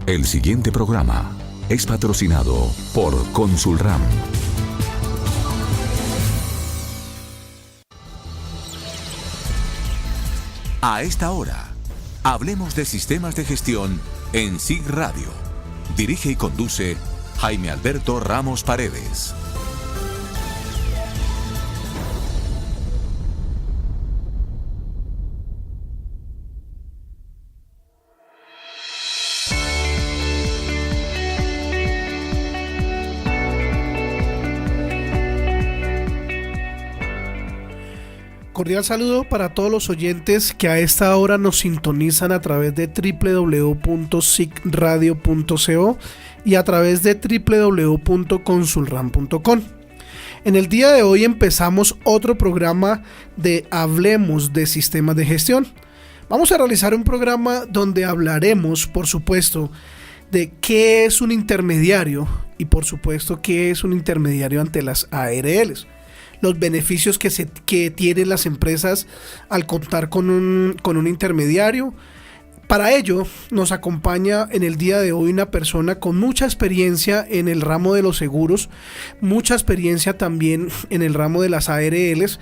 El siguiente programa es patrocinado por Consulram. A esta hora, hablemos de sistemas de gestión en SIG Radio. Dirige y conduce Jaime Alberto Ramos Paredes. Cordial saludo para todos los oyentes que a esta hora nos sintonizan a través de www.sigradio.co y a través de www.consulram.com. En el día de hoy empezamos otro programa de Hablemos de Sistemas de Gestión. Vamos a realizar un programa donde hablaremos, por supuesto, de qué es un intermediario y por supuesto qué es un intermediario ante las ARLs. Los beneficios que tienen las empresas al contar con un intermediario. Para ello nos acompaña en el día de hoy una persona con mucha experiencia en el ramo de los seguros, mucha experiencia también en el ramo de las ARLs,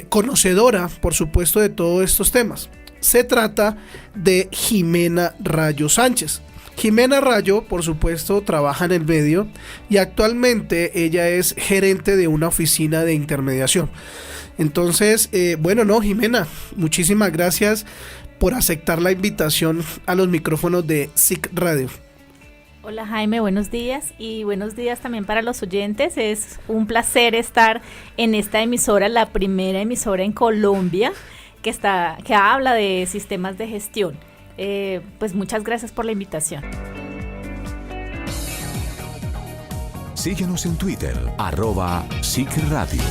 conocedora por supuesto de todos estos temas. Se trata de Jimena Rayo Sánchez. Jimena Rayo, por supuesto, trabaja en el medio y actualmente ella es gerente de una oficina de intermediación. Entonces, Jimena, muchísimas gracias por aceptar la invitación a los micrófonos de SIG Radio. Hola Jaime, buenos días y buenos días también para los oyentes. Es un placer estar en esta emisora, la primera emisora en Colombia que habla de sistemas de gestión. Pues muchas gracias por la invitación. Síguenos en Twitter, @SIGRadio.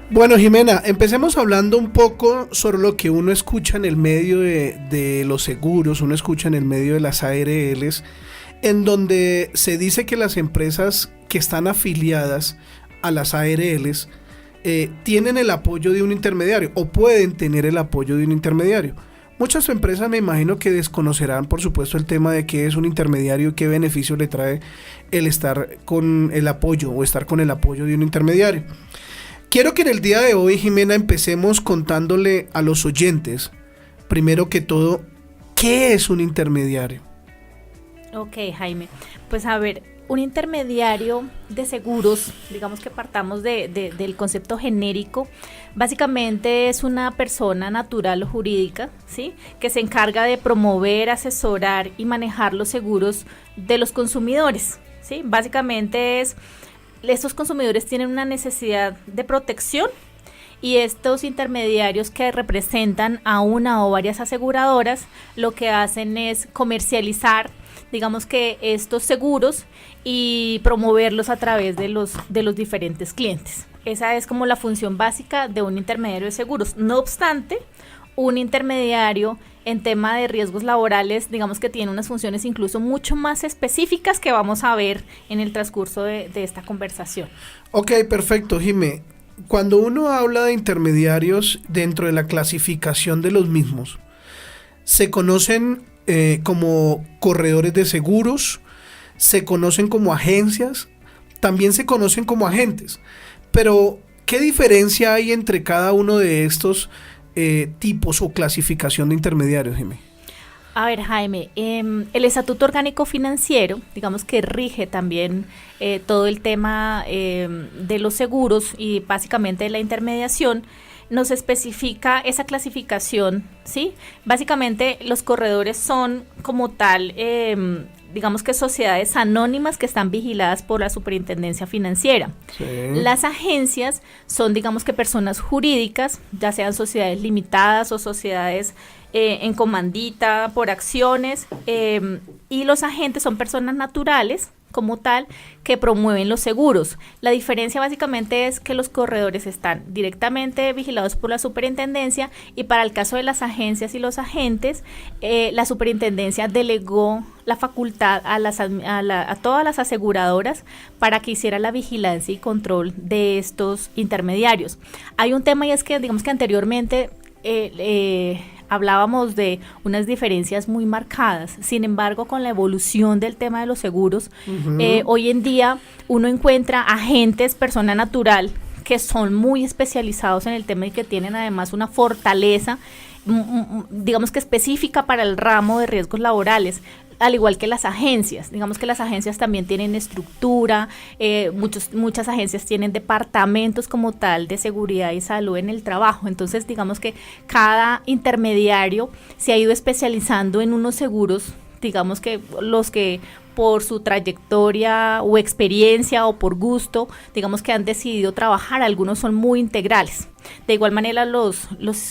Bueno, Jimena, empecemos hablando un poco sobre lo que uno escucha en el medio de los seguros, uno escucha en el medio de las ARLs, en donde se dice que las empresas que están afiliadas a las ARLs tienen el apoyo de un intermediario o pueden tener el apoyo de un intermediario. Muchas empresas me imagino que desconocerán, por supuesto, el tema de qué es un intermediario, qué beneficio le trae el estar con el apoyo o estar con el apoyo de un intermediario. Quiero que en el día de hoy, Jimena, empecemos contándole a los oyentes, primero que todo, ¿qué es un intermediario? Ok, Jaime. Pues a ver, un intermediario de seguros, digamos que partamos del concepto genérico, básicamente es una persona natural o jurídica, ¿sí?, que se encarga de promover, asesorar y manejar los seguros de los consumidores, ¿sí? Básicamente estos consumidores tienen una necesidad de protección y estos intermediarios que representan a una o varias aseguradoras lo que hacen es comercializar, digamos que estos seguros y promoverlos a través de los diferentes clientes. Esa es como la función básica de un intermediario de seguros. No obstante, un intermediario en tema de riesgos laborales, digamos que tiene unas funciones incluso mucho más específicas que vamos a ver en el transcurso de esta conversación. Ok, perfecto, Jimé. Cuando uno habla de intermediarios dentro de la clasificación de los mismos, se conocen como corredores de seguros, se conocen como agencias, también se conocen como agentes. Pero, ¿qué diferencia hay entre cada uno de estos tipos o clasificación de intermediarios, Jaime? A ver, Jaime, el Estatuto Orgánico Financiero, digamos que rige también todo el tema de los seguros y básicamente de la intermediación, nos especifica esa clasificación, ¿sí? Básicamente los corredores son como tal, digamos que sociedades anónimas que están vigiladas por la Superintendencia Financiera. Sí. Las agencias son, digamos que personas jurídicas, ya sean sociedades limitadas o sociedades en comandita, por acciones, y los agentes son personas naturales, como tal que promueven los seguros. La diferencia básicamente es que los corredores están directamente vigilados por la superintendencia y para el caso de las agencias y los agentes, la superintendencia delegó la facultad a todas las aseguradoras para que hiciera la vigilancia y control de estos intermediarios. Hay un tema y es que digamos que anteriormente hablábamos de unas diferencias muy marcadas. Sin embargo, con la evolución del tema de los seguros, hoy en día uno encuentra agentes, persona natural, que son muy especializados en el tema y que tienen además una fortaleza, digamos que específica para el ramo de riesgos laborales, al igual que las agencias. Digamos que las agencias también tienen estructura, muchas agencias tienen departamentos como tal de seguridad y salud en el trabajo. Entonces, digamos que cada intermediario se ha ido especializando en unos seguros, digamos que los que por su trayectoria o experiencia o por gusto, digamos que han decidido trabajar, algunos son muy integrales. De igual manera los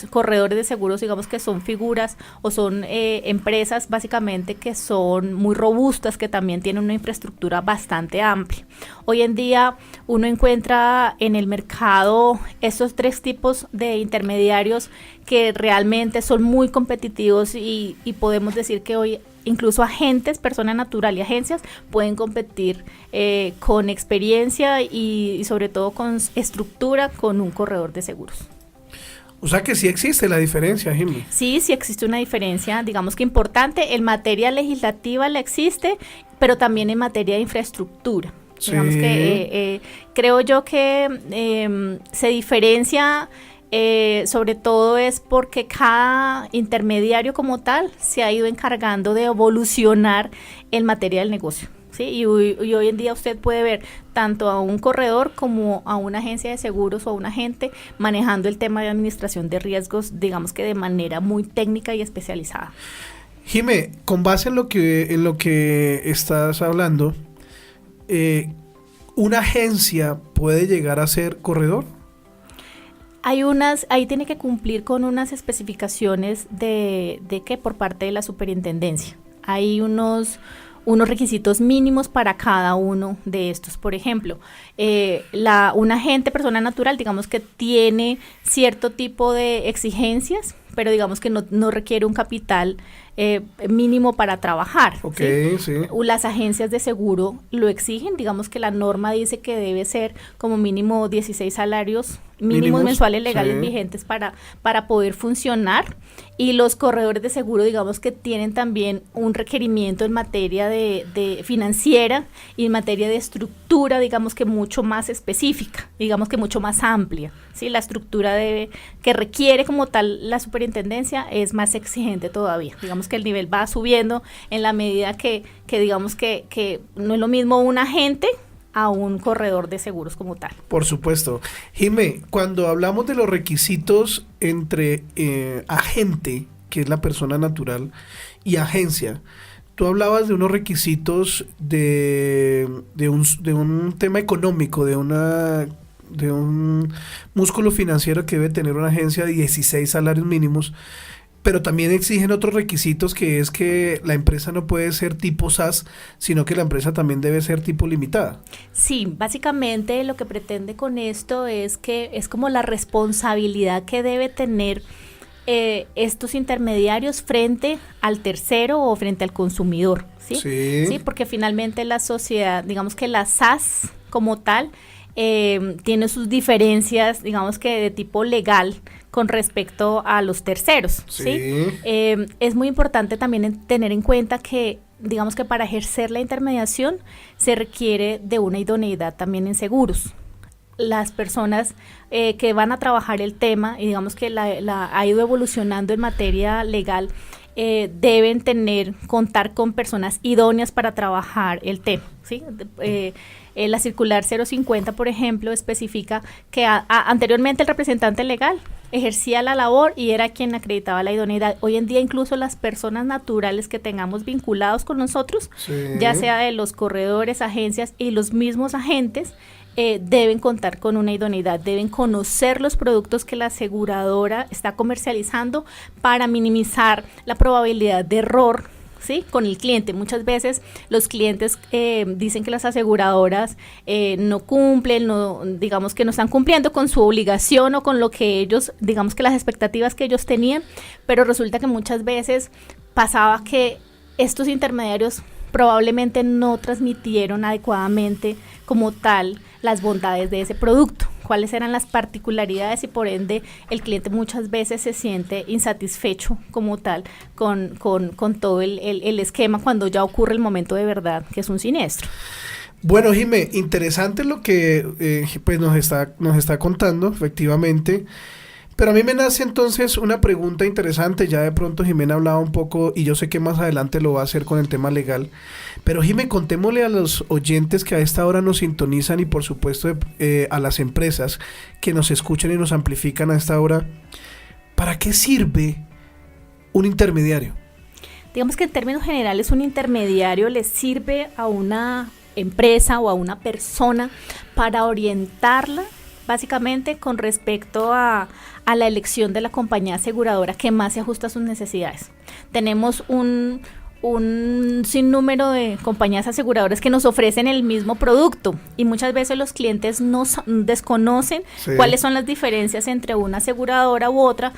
corredores de seguros, digamos que son figuras o son empresas básicamente que son muy robustas, que también tienen una infraestructura bastante amplia. Hoy en día uno encuentra en el mercado estos tres tipos de intermediarios que realmente son muy competitivos y podemos decir que hoy incluso agentes, persona natural y agencias pueden competir con experiencia y sobre todo con estructura con un corredor de seguros. O sea que sí existe la diferencia, Jimmy. Sí existe una diferencia, digamos que importante. En materia legislativa la existe, pero también en materia de infraestructura. Sí. Digamos que creo yo que se diferencia. Sobre todo es porque cada intermediario como tal se ha ido encargando de evolucionar en materia del negocio, ¿sí? Y hoy en día usted puede ver tanto a un corredor como a una agencia de seguros o a un agente manejando el tema de administración de riesgos, digamos que de manera muy técnica y especializada. Jimé, con base en lo que estás hablando, ¿una agencia puede llegar a ser corredor? Ahí tiene que cumplir con unas especificaciones de que por parte de la superintendencia. Hay unos requisitos mínimos para cada uno de estos. Por ejemplo, un agente, persona natural, digamos que tiene cierto tipo de exigencias, pero digamos que no requiere un capital mínimo para trabajar. Okay, ¿sí? Las agencias de seguro lo exigen, digamos que la norma dice que debe ser como mínimo 16 salarios mínimos mensuales legales vigentes para poder funcionar, y los corredores de seguro digamos que tienen también un requerimiento en materia de financiera y en materia de estructura, digamos que mucho más específica, digamos que mucho más amplia, ¿sí? La estructura que requiere como tal la superintendencia es más exigente todavía. Digamos que el nivel va subiendo en la medida que digamos que no es lo mismo un agente a un corredor de seguros como tal. Por supuesto. Jimé, cuando hablamos de los requisitos entre agente, que es la persona natural, y agencia, tú hablabas de unos requisitos de un tema económico, de un músculo financiero que debe tener una agencia de 16 salarios mínimos, pero también exigen otros requisitos, que es que la empresa no puede ser tipo SAS, sino que la empresa también debe ser tipo limitada. Sí, básicamente lo que pretende con esto es que es como la responsabilidad que debe tener estos intermediarios frente al tercero o frente al consumidor, ¿sí? Sí, porque finalmente la sociedad, digamos que la SAS como tal, tiene sus diferencias, digamos que de tipo legal con respecto a los terceros, ¿sí? Es muy importante también tener en cuenta que, digamos que para ejercer la intermediación se requiere de una idoneidad también en seguros. Las personas que van a trabajar el tema, y digamos que ha ido evolucionando en materia legal, deben contar con personas idóneas para trabajar el tema, ¿sí? La circular 050, por ejemplo, especifica que anteriormente el representante legal ejercía la labor y era quien acreditaba la idoneidad. Hoy en día incluso las personas naturales que tengamos vinculados con nosotros, ya sea de los corredores, agencias y los mismos agentes, deben contar con una idoneidad, deben conocer los productos que la aseguradora está comercializando para minimizar la probabilidad de error, ¿sí? Con el cliente. Muchas veces los clientes dicen que las aseguradoras no cumplen, digamos que no están cumpliendo con su obligación o con lo que ellos, digamos que las expectativas que ellos tenían, pero resulta que muchas veces pasaba que estos intermediarios probablemente no transmitieron adecuadamente como tal las bondades de ese producto, cuáles eran las particularidades y por ende el cliente muchas veces se siente insatisfecho como tal con todo el esquema cuando ya ocurre el momento de verdad que es un siniestro. Bueno, Jimé, interesante lo que pues nos está contando, efectivamente. Pero a mí me nace entonces una pregunta interesante. Ya de pronto Jimena hablaba un poco y yo sé que más adelante lo va a hacer con el tema legal. Pero Jimé, contémosle a los oyentes que a esta hora nos sintonizan y por supuesto a las empresas que nos escuchan y nos amplifican a esta hora, ¿para qué sirve un intermediario? Digamos que en términos generales un intermediario le sirve a una empresa o a una persona para orientarla básicamente con respecto a la elección de la compañía aseguradora que más se ajusta a sus necesidades. Tenemos un sinnúmero de compañías aseguradoras que nos ofrecen el mismo producto y muchas veces los clientes desconocen cuáles son las diferencias entre una aseguradora u otra,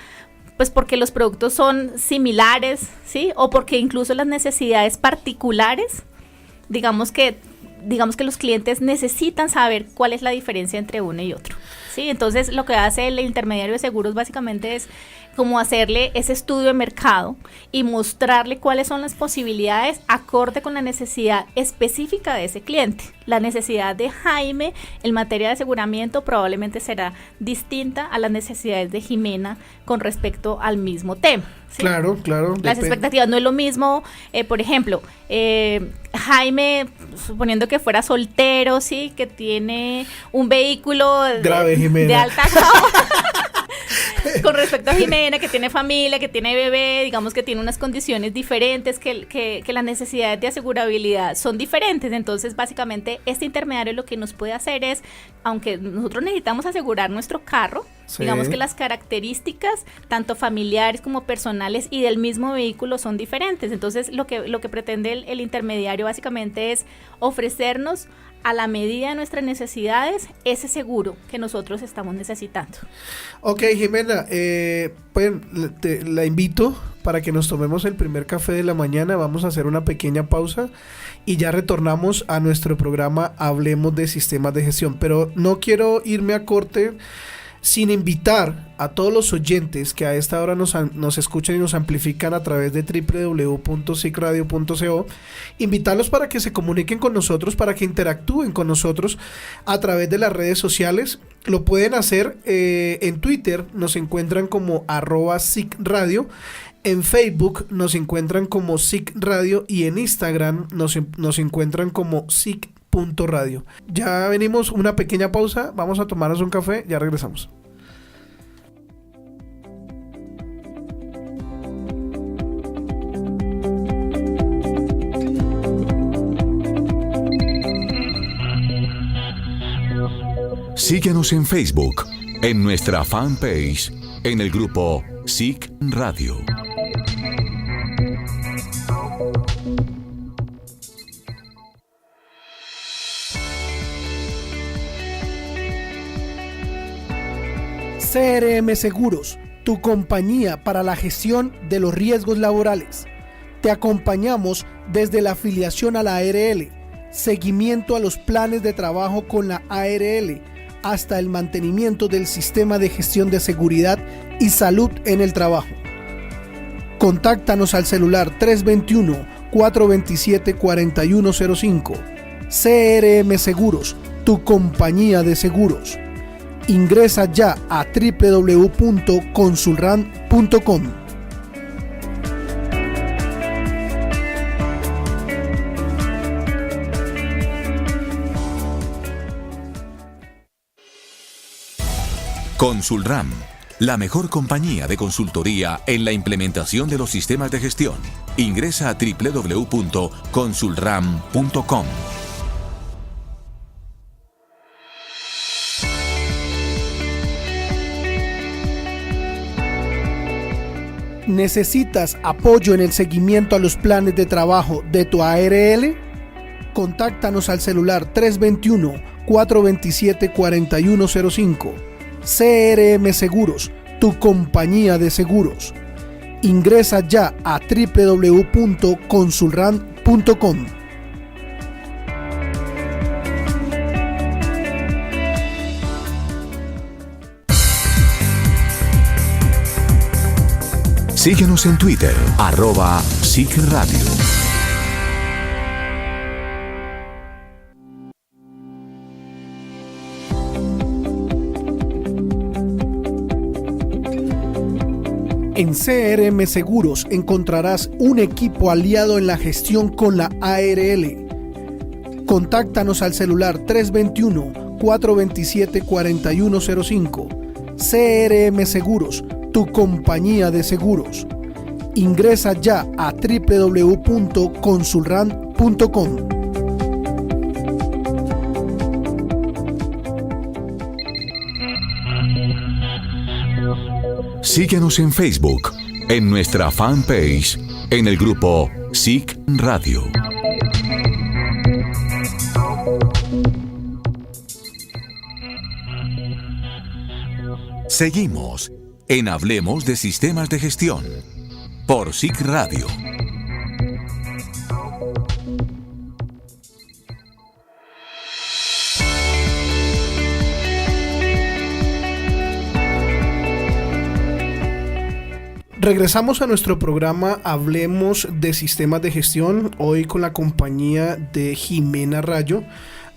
pues porque los productos son similares, ¿sí? O porque incluso las necesidades particulares, digamos que los clientes necesitan saber cuál es la diferencia entre uno y otro, ¿sí? Entonces, lo que hace el intermediario de seguros básicamente es como hacerle ese estudio de mercado y mostrarle cuáles son las posibilidades acorde con la necesidad específica de ese cliente. La necesidad de Jaime en materia de aseguramiento probablemente será distinta a las necesidades de Jimena con respecto al mismo tema, ¿sí? Claro. Las expectativas no es lo mismo, por ejemplo, Jaime, suponiendo que fuera soltero, sí, que tiene un vehículo de alta gama. Con respecto a Jimena, que tiene familia, que tiene bebé, digamos que tiene unas condiciones diferentes, que las necesidades de asegurabilidad son diferentes. Entonces, básicamente, este intermediario lo que nos puede hacer es, aunque nosotros necesitamos asegurar nuestro carro, sí, digamos que las características, tanto familiares como personales y del mismo vehículo son diferentes. Entonces, lo que pretende el intermediario básicamente es ofrecernos a la medida de nuestras necesidades ese seguro que nosotros estamos necesitando. Ok, Jimena, pues la invito para que nos tomemos el primer café de la mañana. Vamos a hacer una pequeña pausa y ya retornamos a nuestro programa Hablemos de Sistemas de Gestión. Pero no quiero irme a corte sin invitar a todos los oyentes que a esta hora nos escuchan y nos amplifican a través de www.sicradio.co, invitarlos para que se comuniquen con nosotros, para que interactúen con nosotros a través de las redes sociales. Lo pueden hacer en Twitter, nos encuentran como @SICRadio, en Facebook nos encuentran como SIC Radio y en Instagram nos encuentran como SIC.radio. Ya venimos, una pequeña pausa, vamos a tomarnos un café, ya regresamos. Síguenos en Facebook, en nuestra fanpage, en el grupo SIC Radio. CRM Seguros, tu compañía para la gestión de los riesgos laborales. Te acompañamos desde la afiliación a la ARL, seguimiento a los planes de trabajo con la ARL, hasta el mantenimiento del sistema de gestión de seguridad y salud en el trabajo. Contáctanos al celular 321-427-4105. CRM Seguros, tu compañía de seguros. Ingresa ya a www.consulran.com. Consulram, la mejor compañía de consultoría en la implementación de los sistemas de gestión. Ingresa a www.consulram.com. ¿Necesitas apoyo en el seguimiento a los planes de trabajo de tu ARL? Contáctanos al celular 321-427-4105. CRM Seguros, tu compañía de seguros. Ingresa ya a www.consulran.com. Síguenos en Twitter, @SICRadio. En CRM Seguros encontrarás un equipo aliado en la gestión con la ARL. Contáctanos al celular 321-427-4105. CRM Seguros, tu compañía de seguros. Ingresa ya a www.consulran.com. Síguenos en Facebook, en nuestra fanpage, en el grupo SIC Radio. Seguimos en Hablemos de Sistemas de Gestión por SIC Radio. Regresamos a nuestro programa Hablemos de Sistemas de Gestión, hoy con la compañía de Jimena Rayo,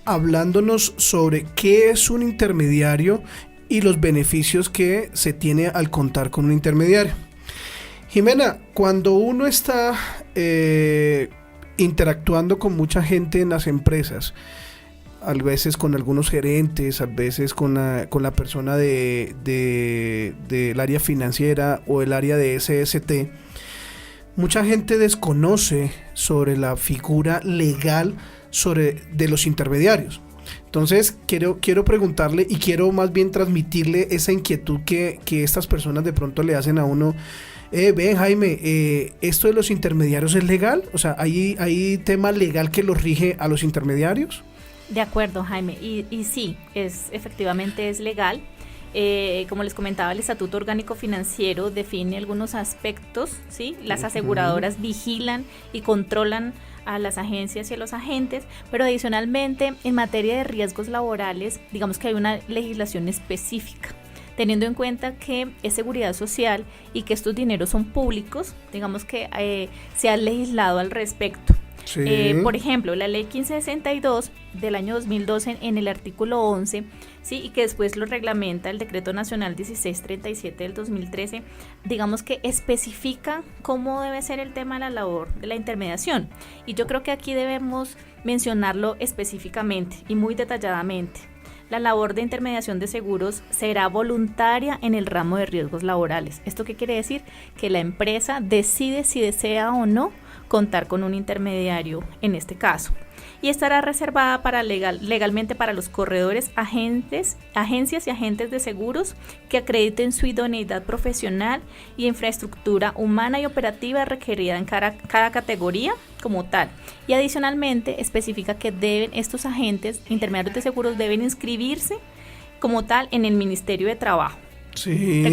hablándonos sobre qué es un intermediario y los beneficios que se tiene al contar con un intermediario. Jimena, cuando uno está interactuando con mucha gente en las empresas, a veces con algunos gerentes, a veces con la persona del área financiera o el área de SST, mucha gente desconoce sobre la figura legal de los intermediarios. Entonces quiero preguntarle y quiero más bien transmitirle esa inquietud que estas personas de pronto le hacen a uno. Ven, Jaime, ¿esto de los intermediarios es legal? O sea, ¿hay tema legal que los rige a los intermediarios? De acuerdo, Jaime, y sí, efectivamente es legal. Como les comentaba, el Estatuto Orgánico Financiero define algunos aspectos, ¿sí? Las aseguradoras vigilan y controlan a las agencias y a los agentes, pero adicionalmente en materia de riesgos laborales, digamos que hay una legislación específica, teniendo en cuenta que es seguridad social y que estos dineros son públicos, digamos que se ha legislado al respecto. Sí. Por ejemplo, la ley 1562 del año 2012 en el artículo 11, ¿sí? Y que después lo reglamenta el decreto nacional 1637 del 2013, digamos que especifica cómo debe ser el tema de la labor de la intermediación, y yo creo que aquí debemos mencionarlo específicamente y muy detalladamente. La labor de intermediación de seguros será voluntaria en el ramo de riesgos laborales. ¿Esto qué quiere decir? Que la empresa decide si desea o no contar con un intermediario en este caso, y estará reservada legalmente para los corredores, agencias y agentes de seguros que acrediten su idoneidad profesional y infraestructura humana y operativa requerida en cada categoría como tal. Y adicionalmente especifica que estos agentes intermediarios de seguros deben inscribirse como tal en el Ministerio de Trabajo. Sí.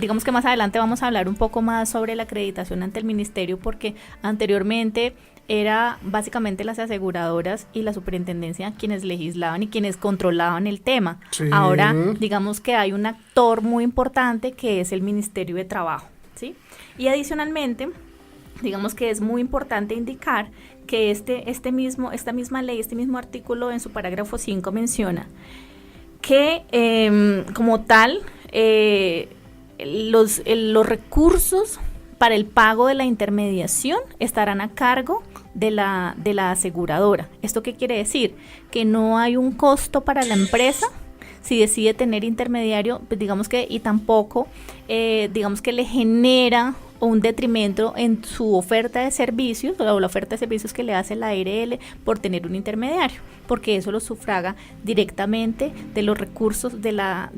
Digamos que más adelante vamos a hablar un poco más sobre la acreditación ante el ministerio, porque anteriormente era básicamente las aseguradoras y la superintendencia quienes legislaban y quienes controlaban el tema. Sí. Ahora digamos que hay un actor muy importante que es el Ministerio de Trabajo, ¿sí? Y adicionalmente digamos que es muy importante indicar que esta misma ley, este mismo artículo en su parágrafo 5 menciona que como tal los recursos para el pago de la intermediación estarán a cargo de la aseguradora. ¿Esto qué quiere decir? Que no hay un costo para la empresa si decide tener intermediario, pues digamos que, y tampoco digamos que le genera o un detrimento en su oferta de servicios o la oferta de servicios que le hace la ARL por tener un intermediario, porque eso lo sufraga directamente de los recursos de la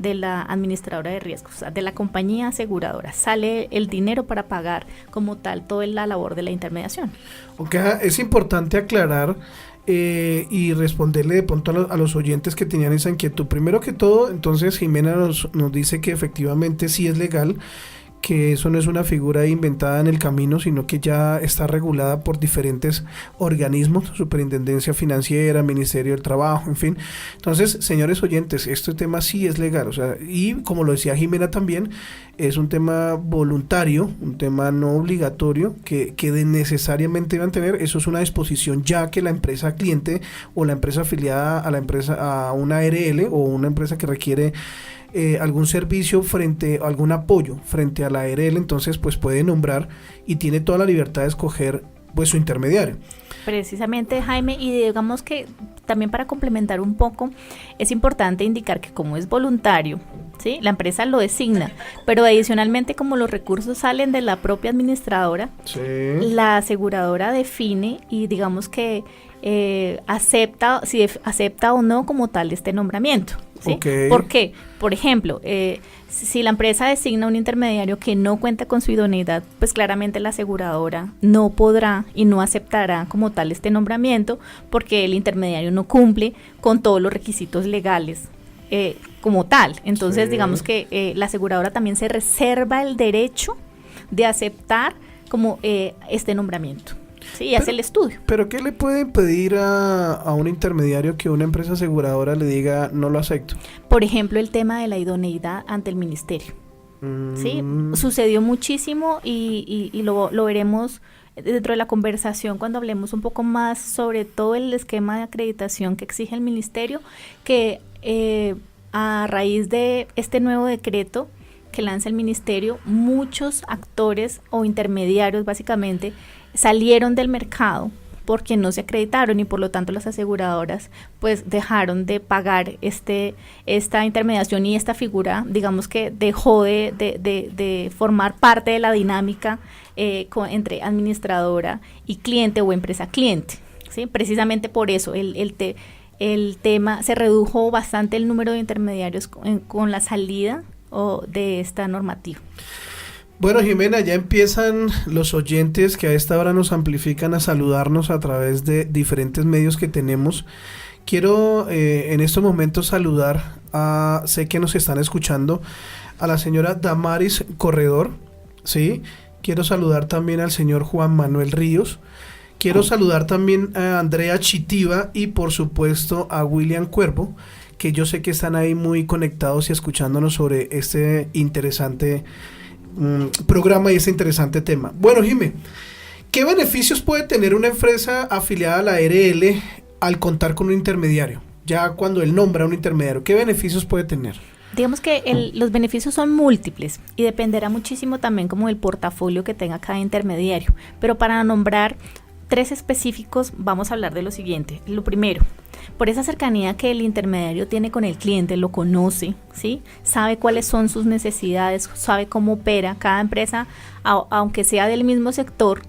administradora de riesgos, o sea, de la compañía aseguradora. Sale el dinero para pagar como tal toda la labor de la intermediación. Ok, es importante aclarar y responderle de pronto a los oyentes que tenían esa inquietud. Primero que todo, entonces Jimena nos dice que efectivamente sí es legal, que eso no es una figura inventada en el camino, sino que ya está regulada por diferentes organismos, Superintendencia Financiera, Ministerio del Trabajo, en fin. Entonces, señores oyentes, este tema sí es legal, o sea, y como lo decía Jimena también, es un tema voluntario, un tema no obligatorio, que necesariamente van a tener. Eso es una disposición ya que la empresa cliente o la empresa afiliada a la empresa, a una ARL o una empresa que requiere algún servicio algún apoyo frente a la ARL, entonces pues puede nombrar y tiene toda la libertad de escoger pues su intermediario. Precisamente, Jaime, y digamos que también para complementar un poco, es importante indicar que como es voluntario, ¿sí? La empresa lo designa, pero adicionalmente como los recursos salen de la propia administradora, sí, la aseguradora define y digamos que acepta o no como tal este nombramiento. ¿Sí? Okay. ¿Por qué? Por ejemplo, si la empresa designa un intermediario que no cuenta con su idoneidad, pues claramente la aseguradora no podrá y no aceptará como tal este nombramiento porque el intermediario no cumple con todos los requisitos legales como tal. Entonces, sí, digamos que la aseguradora también se reserva el derecho de aceptar como este nombramiento. Sí, hace el estudio. ¿Pero qué le pueden pedir a un intermediario que una empresa aseguradora le diga no lo acepto? Por ejemplo, el tema de la idoneidad ante el ministerio. Sí, sucedió muchísimo y lo veremos dentro de la conversación cuando hablemos un poco más sobre todo el esquema de acreditación que exige el ministerio, que a raíz de este nuevo decreto que lanza el ministerio, muchos actores o intermediarios básicamente salieron del mercado porque no se acreditaron y por lo tanto las aseguradoras pues dejaron de pagar esta intermediación y esta figura, digamos que dejó de formar parte de la dinámica entre administradora y cliente o empresa cliente, ¿sí? Precisamente por eso el tema se redujo bastante el número de intermediarios con la salida de esta normativa. Bueno, Jimena, ya empiezan los oyentes que a esta hora nos amplifican a saludarnos a través de diferentes medios que tenemos. Quiero en estos momentos saludar sé que nos están escuchando, a la señora Damaris Corredor, ¿sí? Quiero saludar también al señor Juan Manuel Ríos. Quiero saludar también a Andrea Chitiva y por supuesto a William Cuervo, que yo sé que están ahí muy conectados y escuchándonos sobre este interesante programa y este interesante tema. Bueno, Jimé, ¿qué beneficios puede tener una empresa afiliada a la ARL al contar con un intermediario? Ya cuando él nombra un intermediario, ¿qué beneficios puede tener? Digamos que los beneficios son múltiples y dependerá muchísimo también como del portafolio que tenga cada intermediario, pero para nombrar 3 específicos vamos a hablar de lo siguiente. Lo primero, por esa cercanía que el intermediario tiene con el cliente, lo conoce, ¿sí? Sabe cuáles son sus necesidades, sabe cómo opera cada empresa, aunque sea del mismo sector.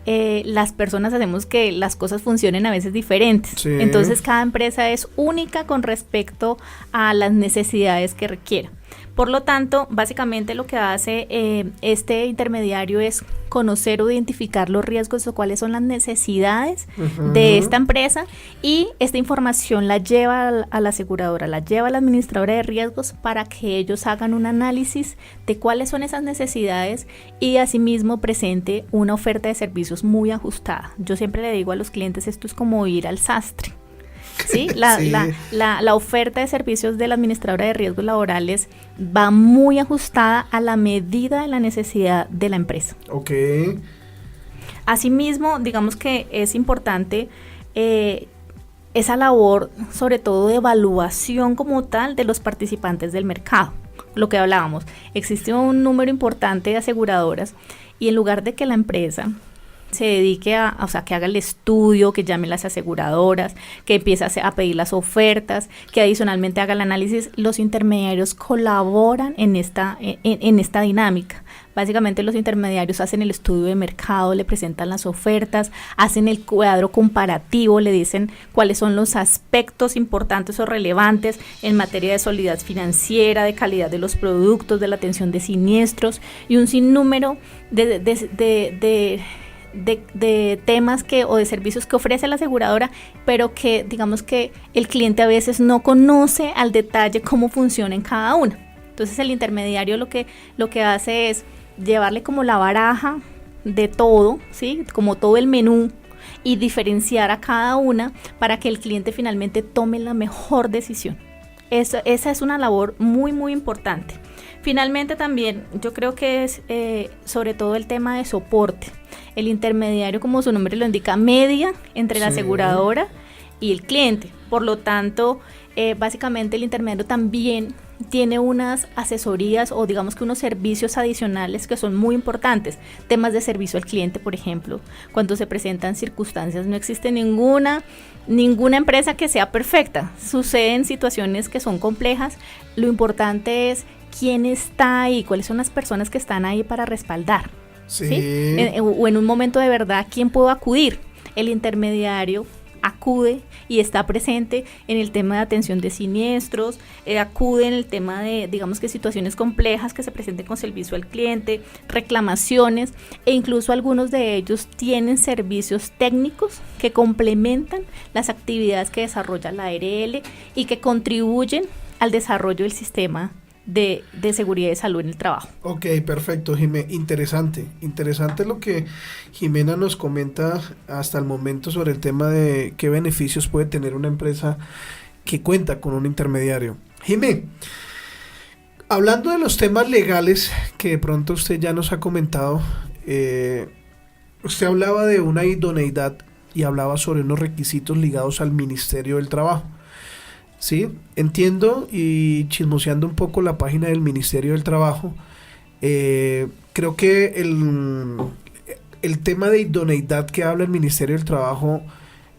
Las personas hacemos que las cosas funcionen a veces diferentes. Sí. Entonces cada empresa es única con respecto a las necesidades que requiera. Por lo tanto, básicamente lo que hace este intermediario es conocer o identificar los riesgos o cuáles son las necesidades de esta empresa y esta información la lleva a la aseguradora, la lleva a la administradora de riesgos para que ellos hagan un análisis de cuáles son esas necesidades y asimismo presente una oferta de servicios muy ajustada. Yo siempre le digo a los clientes, esto es como ir al sastre. ¿Sí? La oferta de servicios de la administradora de riesgos laborales va muy ajustada a la medida de la necesidad de la empresa. Ok. Asimismo, digamos que es importante esa labor, sobre todo de evaluación como tal de los participantes del mercado. Lo que hablábamos, existe un número importante de aseguradoras y en lugar de que la empresa se dedique o sea, que haga el estudio, que llame a las aseguradoras, que empiece a pedir las ofertas, que adicionalmente haga el análisis. Los intermediarios colaboran en esta dinámica. Básicamente los intermediarios hacen el estudio de mercado, le presentan las ofertas, hacen el cuadro comparativo, le dicen cuáles son los aspectos importantes o relevantes en materia de solidez financiera, de calidad de los productos, de la atención de siniestros y un sinnúmero de temas o de servicios que ofrece la aseguradora, pero que digamos que el cliente a veces no conoce al detalle cómo funciona en cada una. Entonces el intermediario lo que hace es llevarle como la baraja de todo, ¿sí? Como todo el menú, y diferenciar a cada una para que el cliente finalmente tome la mejor decisión. Esa es una labor muy, muy importante. Finalmente también yo creo que es sobre todo el tema de soporte. El intermediario, como su nombre lo indica, media entre la aseguradora y el cliente. Por lo tanto, básicamente el intermediario también tiene unas asesorías o digamos que unos servicios adicionales que son muy importantes. Temas de servicio al cliente, por ejemplo. Cuando se presentan circunstancias, no existe ninguna empresa que sea perfecta. Suceden situaciones que son complejas. Lo importante es quién está ahí, cuáles son las personas que están ahí para respaldar. Sí. ¿Sí? O en un momento de verdad, ¿quién puedo acudir? El intermediario acude y está presente en el tema de atención de siniestros, acude en el tema de, digamos que situaciones complejas que se presenten con servicio al cliente, reclamaciones, e incluso algunos de ellos tienen servicios técnicos que complementan las actividades que desarrolla la ARL y que contribuyen al desarrollo del sistema de seguridad y salud en el trabajo. Ok, perfecto, Jimé. Interesante lo que Jimena nos comenta hasta el momento sobre el tema de qué beneficios puede tener una empresa que cuenta con un intermediario. Jimé, hablando de los temas legales que de pronto usted ya nos ha comentado, usted hablaba de una idoneidad y hablaba sobre unos requisitos ligados al Ministerio del Trabajo. Sí, entiendo, y chismoseando un poco la página del Ministerio del Trabajo, creo que el tema de idoneidad que habla el Ministerio del Trabajo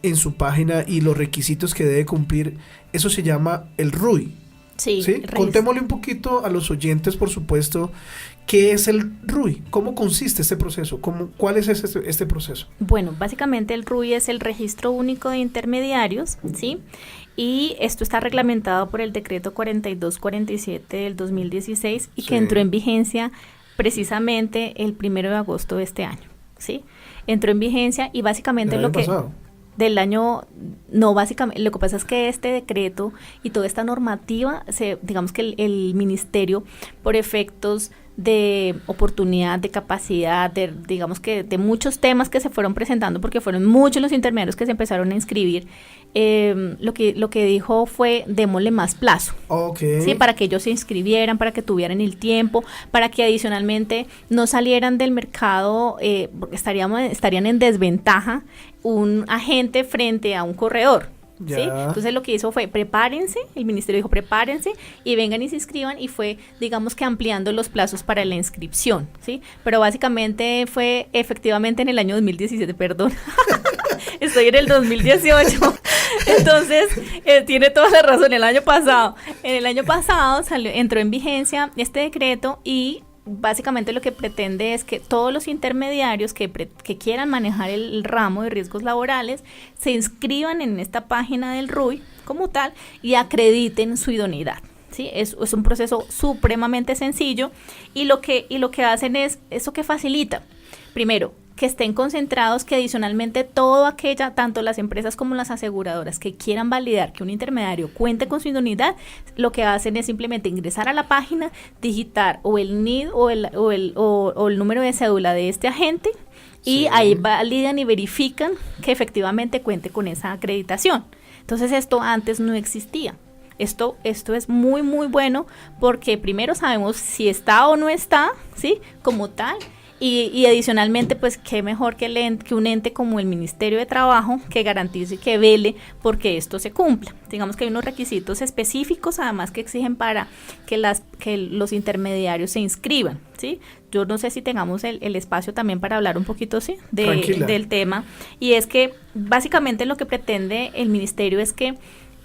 en su página y los requisitos que debe cumplir, eso se llama el RUI. Sí. Contémosle un poquito a los oyentes, por supuesto, ¿qué es el RUI? ¿Cómo consiste este proceso? ¿Cuál es este proceso? Bueno, básicamente el RUI es el Registro Único de Intermediarios, ¿sí? Y esto está reglamentado por el decreto 4247 del 2016 y que entró en vigencia precisamente el 1 de agosto de este año, ¿sí? Entró en vigencia y básicamente lo que... pasado. Del año, no, básicamente, lo que pasa es que este decreto y toda esta normativa, digamos que el ministerio, por efectos de oportunidad, de capacidad, digamos que de muchos temas que se fueron presentando, porque fueron muchos los intermediarios que se empezaron a inscribir, lo que dijo fue démosle más plazo. Okay. Sí, para que ellos se inscribieran, para que tuvieran el tiempo, para que adicionalmente no salieran del mercado, porque estarían en desventaja un agente frente a un corredor. ¿Sí? Entonces lo que hizo fue prepárense, el ministerio dijo prepárense y vengan y se inscriban, y fue digamos que ampliando los plazos para la inscripción, ¿sí? Pero básicamente fue efectivamente en el año 2017, perdón, estoy en el 2018, entonces tiene toda la razón, en el año pasado entró en vigencia este decreto y básicamente lo que pretende es que todos los intermediarios que quieran manejar el ramo de riesgos laborales se inscriban en esta página del RUI como tal y acrediten su idoneidad. ¿Sí? Es un proceso supremamente sencillo y lo que hacen es eso que facilita. Primero, que estén concentrados, que adicionalmente tanto las empresas como las aseguradoras que quieran validar que un intermediario cuente con su idoneidad, lo que hacen es simplemente ingresar a la página, digitar o el NID o el número de cédula de este agente y ahí validan y verifican que efectivamente cuente con esa acreditación. Entonces esto antes no existía. Esto es muy muy bueno porque primero sabemos si está o no está, ¿sí? Como tal. Y adicionalmente, pues qué mejor que un ente como el Ministerio de Trabajo que garantice y que vele porque esto se cumpla. Digamos que hay unos requisitos específicos además que exigen para que los intermediarios se inscriban, ¿sí? Yo no sé si tengamos el espacio también para hablar un poquito, ¿sí? Del tema. Y es que básicamente lo que pretende el ministerio es que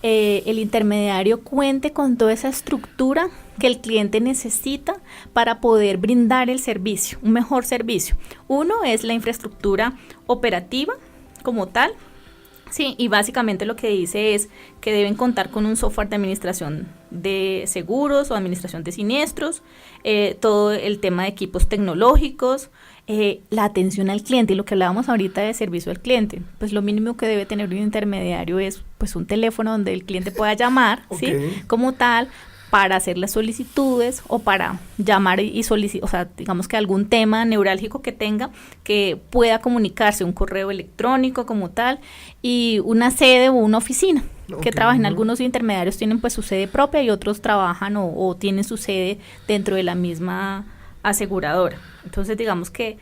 el intermediario cuente con toda esa estructura que el cliente necesita para poder brindar el servicio, un mejor servicio. Uno es la infraestructura operativa como tal, sí, y básicamente lo que dice es que deben contar con un software de administración de seguros o administración de siniestros, todo el tema de equipos tecnológicos, la atención al cliente y lo que hablábamos ahorita de servicio al cliente. Pues lo mínimo que debe tener un intermediario es pues un teléfono donde el cliente pueda llamar, okay, ¿sí? Como tal, para hacer las solicitudes o para llamar y solicitar, o sea, digamos que algún tema neurálgico que tenga que pueda comunicarse, un correo electrónico como tal, y una sede o una oficina que trabajen. Algunos intermediarios tienen pues su sede propia y otros trabajan o tienen su sede dentro de la misma aseguradora. Entonces digamos que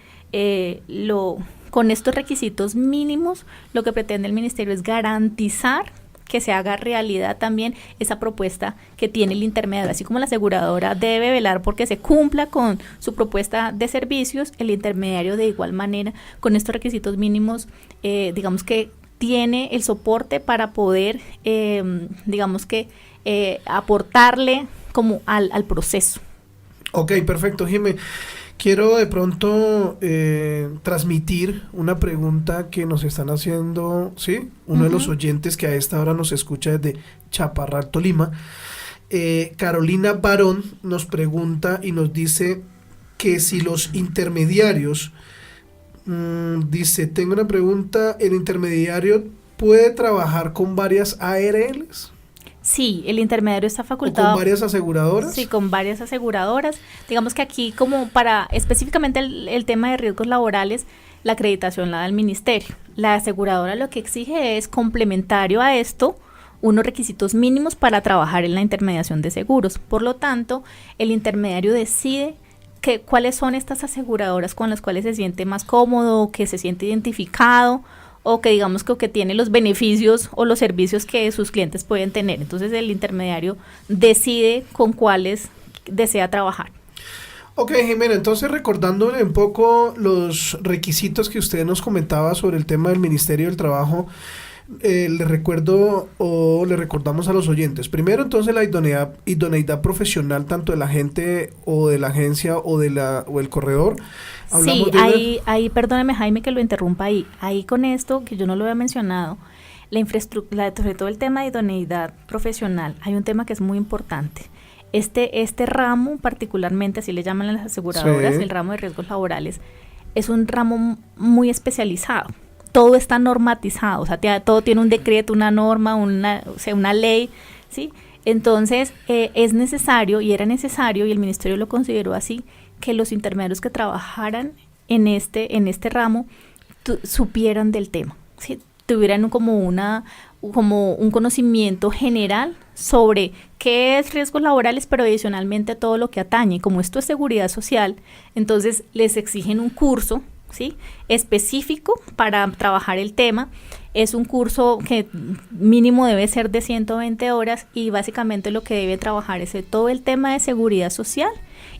con estos requisitos mínimos lo que pretende el ministerio es garantizar que se haga realidad también esa propuesta que tiene el intermediario. Así como la aseguradora debe velar porque se cumpla con su propuesta de servicios, el intermediario de igual manera, con estos requisitos mínimos, digamos que tiene el soporte para poder, digamos que, aportarle como al proceso. Ok, perfecto, Jimé. Quiero de pronto transmitir una pregunta que nos están haciendo, ¿sí? Uno de los oyentes que a esta hora nos escucha desde Chaparral, Tolima. Carolina Barón nos pregunta y nos dice que si los intermediarios, dice, tengo una pregunta, ¿el intermediario puede trabajar con varias ARLs? Sí, el intermediario está facultado. ¿O con varias aseguradoras? Sí, con varias aseguradoras. Digamos que aquí, como para específicamente el tema de riesgos laborales, la acreditación la da el ministerio. La aseguradora lo que exige es, complementario a esto, unos requisitos mínimos para trabajar en la intermediación de seguros. Por lo tanto, el intermediario decide cuáles son estas aseguradoras con las cuales se siente más cómodo, que se siente identificado, o que digamos que tiene los beneficios o los servicios que sus clientes pueden tener. Entonces el intermediario decide con cuáles desea trabajar. Ok, Jimena, entonces recordándole un poco los requisitos que usted nos comentaba sobre el tema del Ministerio del Trabajo, le recuerdo o le recordamos a los oyentes. Primero, entonces, la idoneidad profesional tanto del agente o de la agencia o el corredor. Sí, ahí, perdóneme Jaime que lo interrumpa ahí con esto, que yo no lo había mencionado, la infraestructura, sobre todo el tema de idoneidad profesional, hay un tema que es muy importante. Este ramo, particularmente, así le llaman las aseguradoras, sí, el ramo de riesgos laborales, es un ramo muy especializado. Todo está normatizado, o sea, todo tiene un decreto, una norma, una ley, ¿sí? Entonces, es necesario, y era necesario, y el ministerio lo consideró así, que los intermediarios que trabajaran en este ramo supieran del tema, ¿sí? Tuvieran como un conocimiento general sobre qué es riesgos laborales, pero adicionalmente todo lo que atañe. Como esto es seguridad social, entonces les exigen un curso, ¿sí?, específico para trabajar el tema. Es un curso que mínimo debe ser de 120 horas y básicamente lo que debe trabajar es todo el tema de seguridad social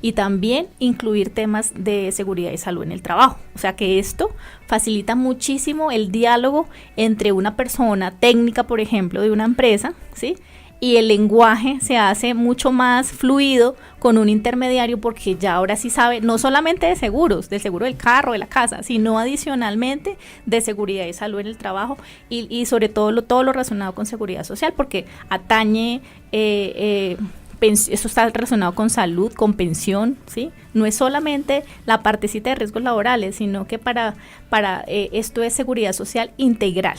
y también incluir temas de seguridad y salud en el trabajo. O sea que esto facilita muchísimo el diálogo entre una persona técnica, por ejemplo, de una empresa, ¿sí?, y el lenguaje se hace mucho más fluido con un intermediario porque ya ahora sí sabe no solamente de seguros, del seguro del carro, de la casa, sino adicionalmente de seguridad y salud en el trabajo y sobre todo todo lo relacionado con seguridad social, porque atañe, eso está relacionado con salud, con pensión, ¿sí? No es solamente la partecita de riesgos laborales, sino que para esto es seguridad social integral.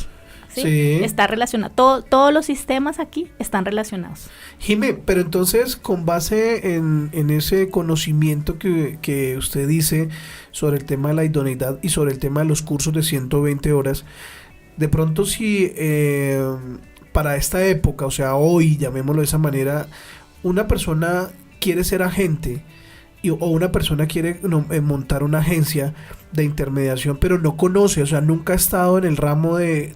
¿Sí? Sí. Está relacionado, todos los sistemas aquí están relacionados. Jimé, pero entonces con base en ese conocimiento que usted dice sobre el tema de la idoneidad y sobre el tema de los cursos de 120 horas, de pronto si para esta época, o sea hoy, llamémoslo de esa manera, una persona quiere ser agente, o una persona quiere montar una agencia de intermediación, pero no conoce, o sea, nunca ha estado en el ramo de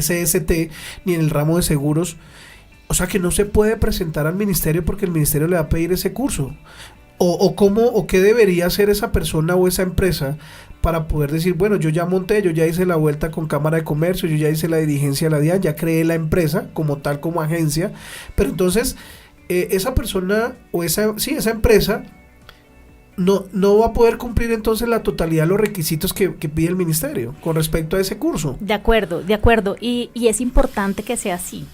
SST ni en el ramo de seguros, o sea que no se puede presentar al ministerio porque el ministerio le va a pedir ese curso. O cómo, o qué debería hacer esa persona o esa empresa para poder decir, bueno, yo ya monté, yo ya hice la vuelta con Cámara de Comercio, yo ya hice la dirigencia de la DIAN, ya creé la empresa como tal, como agencia, pero entonces esa persona o esa empresa no va a poder cumplir entonces la totalidad de los requisitos que pide el ministerio con respecto a ese curso. De acuerdo, y es importante que sea así,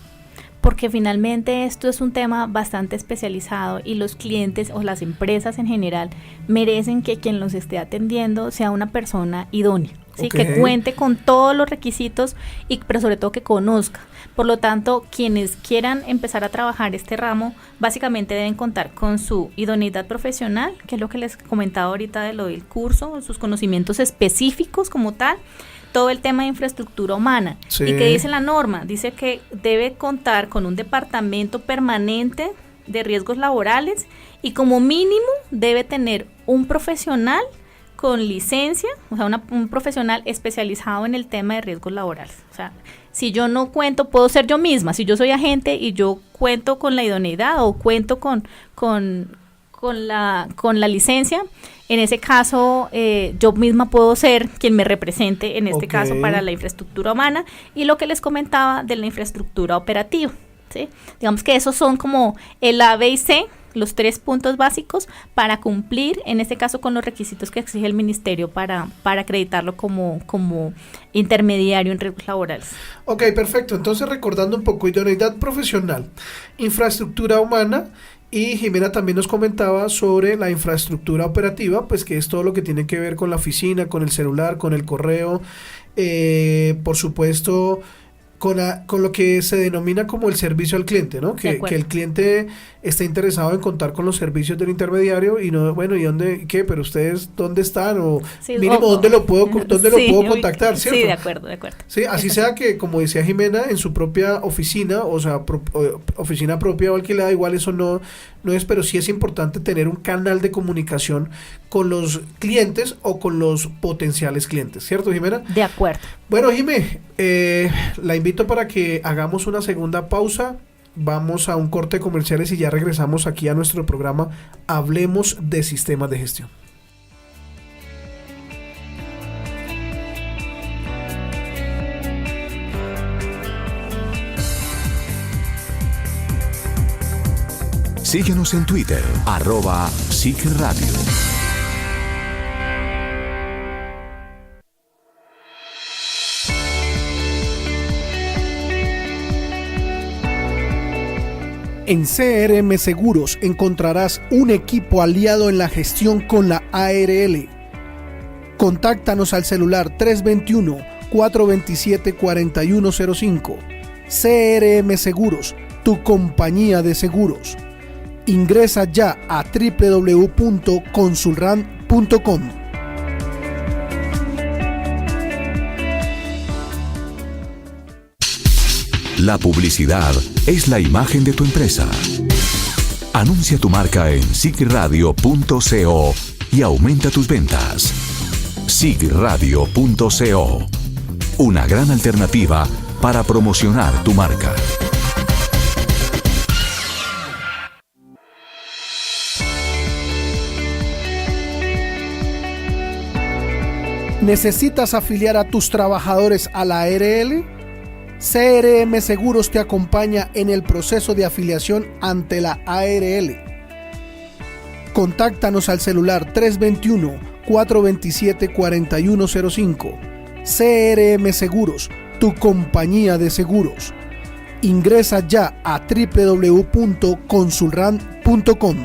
porque finalmente esto es un tema bastante especializado y los clientes o las empresas en general merecen que quien los esté atendiendo sea una persona idónea, ¿sí? Okay. Que cuente con todos los requisitos, pero sobre todo que conozca. Por lo tanto, quienes quieran empezar a trabajar este ramo, básicamente deben contar con su idoneidad profesional, que es lo que les comentaba ahorita de lo del curso, sus conocimientos específicos como tal, todo el tema de infraestructura humana. Sí. ¿Y qué dice la norma? Dice que debe contar con un departamento permanente de riesgos laborales y como mínimo debe tener un profesional con licencia, o sea, un profesional especializado en el tema de riesgos laborales. O sea, si yo no cuento, puedo ser yo misma. Si yo soy agente y yo cuento con la idoneidad o cuento con la licencia, en ese caso yo misma puedo ser quien me represente en este caso para la infraestructura humana y lo que les comentaba de la infraestructura operativa, ¿sí? Digamos que esos son como el A, B y C, los 3 puntos básicos para cumplir, en este caso, con los requisitos que exige el ministerio para acreditarlo como intermediario en riesgos laborales. Ok, perfecto. Entonces, recordando un poco, idoneidad profesional, infraestructura humana, y Jimena también nos comentaba sobre la infraestructura operativa, pues que es todo lo que tiene que ver con la oficina, con el celular, con el correo, por supuesto, con lo que se denomina como el servicio al cliente, ¿no? Que el cliente está interesado en contar con los servicios del intermediario y no, bueno, ¿y dónde, qué? Pero ustedes, ¿dónde están? O sí, mínimo, ¿dónde lo puedo contactar? ¿Cierto? Sí, de acuerdo. Sí, así sea que, como decía Jimena, en su propia oficina, o sea, oficina propia o alquilada, igual eso no es, pero sí es importante tener un canal de comunicación con los clientes o con los potenciales clientes, ¿cierto, Jimena? De acuerdo. Bueno, Jimé, la invito para que hagamos una segunda pausa. Vamos a un corte de comerciales y ya regresamos aquí a nuestro programa Hablemos de Sistemas de Gestión. Síguenos en Twitter, @SIGRadio. En CRM Seguros encontrarás un equipo aliado en la gestión con la ARL. Contáctanos al celular 321-427-4105. CRM Seguros, tu compañía de seguros. Ingresa ya a www.consulran.com. La publicidad es la imagen de tu empresa. Anuncia tu marca en sigradio.co y aumenta tus ventas. sigradio.co, una gran alternativa para promocionar tu marca. ¿Necesitas afiliar a tus trabajadores a la ARL? CRM Seguros te acompaña en el proceso de afiliación ante la ARL. Contáctanos al celular 321-427-4105. CRM Seguros, tu compañía de seguros. Ingresa ya a www.consulran.com.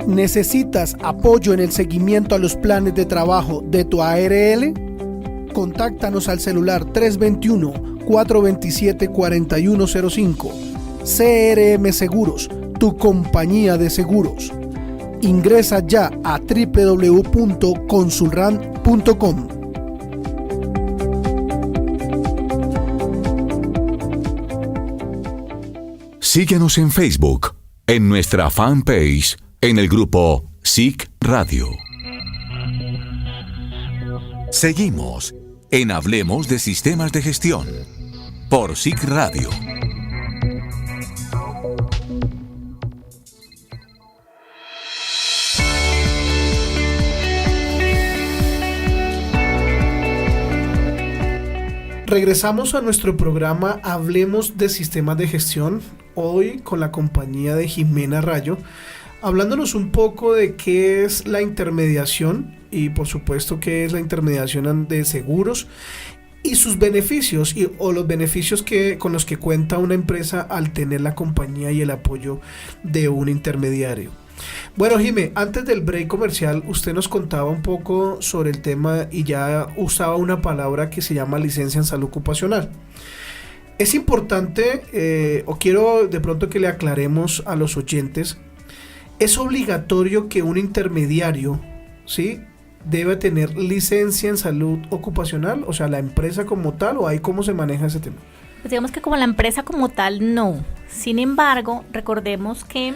¿Necesitas apoyo en el seguimiento a los planes de trabajo de tu ARL? Contáctanos al celular 321-427-4105. CRM Seguros, tu compañía de seguros. Ingresa ya a www.consulran.com. Síguenos en Facebook, en nuestra fanpage, en el grupo SIG Radio. Seguimos en Hablemos de Sistemas de Gestión por SIG Radio. Regresamos a nuestro programa Hablemos de Sistemas de Gestión, hoy con la compañía de Jimena Rayo, hablándonos un poco de qué es la intermediación y por supuesto qué es la intermediación de seguros y sus beneficios o los beneficios con los que cuenta una empresa al tener la compañía y el apoyo de un intermediario. Bueno, Jimé, antes del break comercial usted nos contaba un poco sobre el tema y ya usaba una palabra que se llama licencia en salud ocupacional. Es importante, o quiero de pronto que le aclaremos a los oyentes, es obligatorio que un intermediario, ¿sí?, debe tener licencia en salud ocupacional, o sea, la empresa como tal, o ahí cómo se maneja ese tema. Pues digamos que como la empresa como tal, no. Sin embargo, recordemos que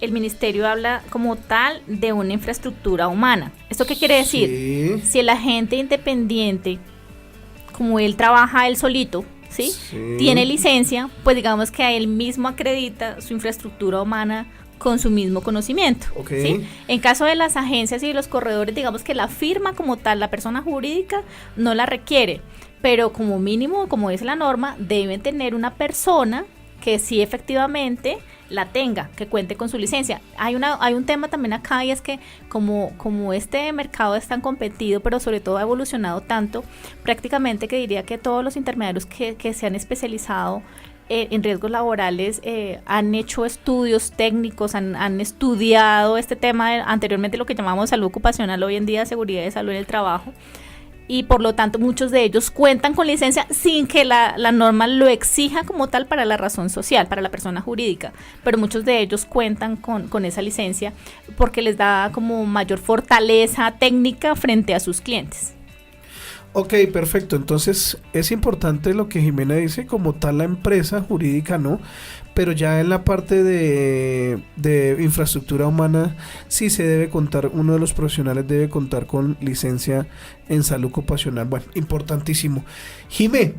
el ministerio habla como tal de una infraestructura humana. ¿Esto qué quiere decir? Sí. Si el agente independiente, como él trabaja él solito, ¿sí?, tiene licencia, pues digamos que a él mismo acredita su infraestructura humana con su mismo conocimiento. Okay. ¿Sí? En caso de las agencias y los corredores, digamos que la firma como tal, la persona jurídica, no la requiere, pero como mínimo, como es la norma, deben tener una persona que sí efectivamente la tenga, que cuente con su licencia. Hay un tema también acá, y es que como este mercado es tan competido, pero sobre todo ha evolucionado tanto, prácticamente que diría que todos los intermediarios que se han especializado en riesgos laborales han hecho estudios técnicos, han estudiado este tema anteriormente lo que llamamos salud ocupacional, hoy en día seguridad y salud en el trabajo, y por lo tanto muchos de ellos cuentan con licencia sin que la norma lo exija como tal para la razón social, para la persona jurídica, pero muchos de ellos cuentan con esa licencia porque les da como mayor fortaleza técnica frente a sus clientes. Ok, perfecto. Entonces es importante lo que Jimena dice, como tal la empresa jurídica no, pero ya en la parte de infraestructura humana sí se debe contar, uno de los profesionales debe contar con licencia en salud ocupacional. Bueno, importantísimo. Jimé,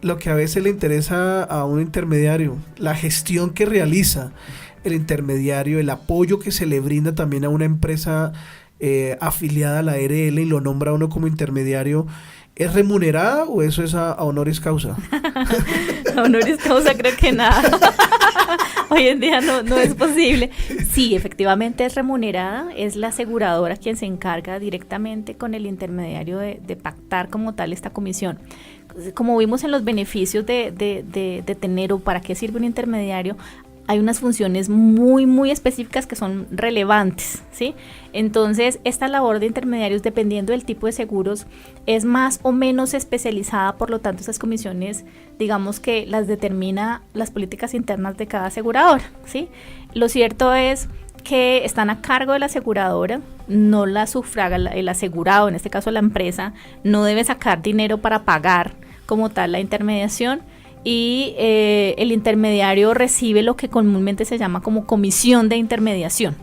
lo que a veces le interesa a un intermediario, la gestión que realiza el intermediario, el apoyo que se le brinda también a una empresa afiliada a la ARL y lo nombra uno como intermediario, ¿es remunerada o eso es a honoris causa? A honoris causa creo que nada. Hoy en día no es posible. Sí, efectivamente es remunerada, es la aseguradora quien se encarga directamente con el intermediario de pactar como tal esta comisión. Como vimos en los beneficios de tener o para qué sirve un intermediario, hay unas funciones muy, muy específicas que son relevantes, ¿sí? Entonces, esta labor de intermediarios, dependiendo del tipo de seguros, es más o menos especializada, por lo tanto, esas comisiones, digamos que las determina las políticas internas de cada aseguradora, ¿sí? Lo cierto es que están a cargo de la aseguradora, no la sufraga el asegurado, en este caso la empresa, no debe sacar dinero para pagar como tal la intermediación, y el intermediario recibe lo que comúnmente se llama como comisión de intermediación.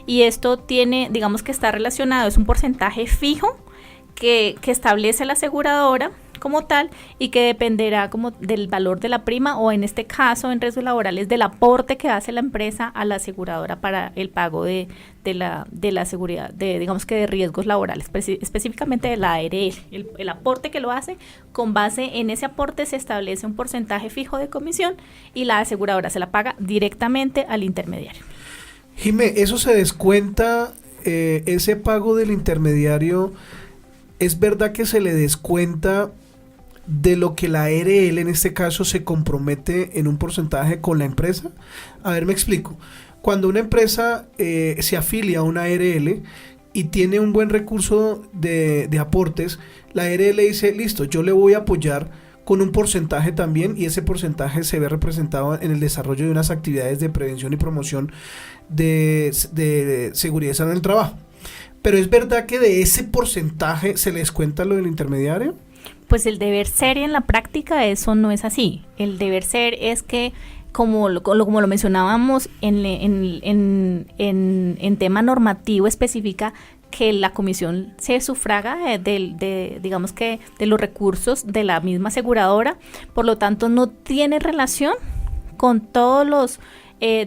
Y esto tiene, digamos que está relacionado, es un porcentaje fijo que establece la aseguradora como tal y que dependerá como del valor de la prima o en este caso en riesgos laborales del aporte que hace la empresa a la aseguradora para el pago de la seguridad, digamos que de riesgos laborales, específicamente de la ARL. El aporte que lo hace, con base en ese aporte se establece un porcentaje fijo de comisión y la aseguradora se la paga directamente al intermediario. Jimé, ¿eso se descuenta, ese pago del intermediario, es verdad que se le descuenta de lo que la ARL en este caso se compromete en un porcentaje con la empresa? A ver, me explico. Cuando una empresa se afilia a una ARL y tiene un buen recurso de aportes, la ARL dice, listo, yo le voy a apoyar con un porcentaje también, y ese porcentaje se ve representado en el desarrollo de unas actividades de prevención y promoción de seguridad y salud en el trabajo. Pero ¿es verdad que de ese porcentaje se les cuenta lo del intermediario? Pues el deber ser, y en la práctica eso no es así. El deber ser es que, como lo mencionábamos en tema normativo, especifica que la comisión se sufraga digamos que de los recursos de la misma aseguradora, por lo tanto no tiene relación con todos los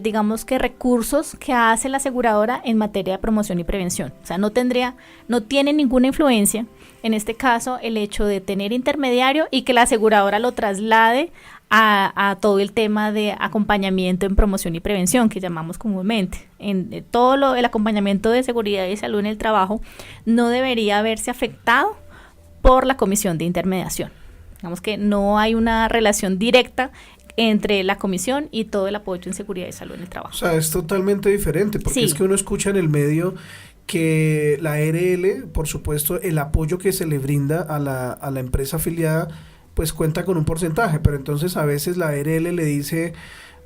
digamos que recursos que hace la aseguradora en materia de promoción y prevención. O sea, no tiene ninguna influencia en este caso el hecho de tener intermediario y que la aseguradora lo traslade a todo el tema de acompañamiento en promoción y prevención, que llamamos comúnmente. En todo el acompañamiento de seguridad y salud en el trabajo no debería verse afectado por la comisión de intermediación. Digamos que no hay una relación directa entre la comisión y todo el apoyo en seguridad y salud en el trabajo. O sea, es totalmente diferente, porque sí. Es que uno escucha en el medio que la ARL, por supuesto, el apoyo que se le brinda a la empresa afiliada, pues cuenta con un porcentaje, pero entonces a veces la ARL le dice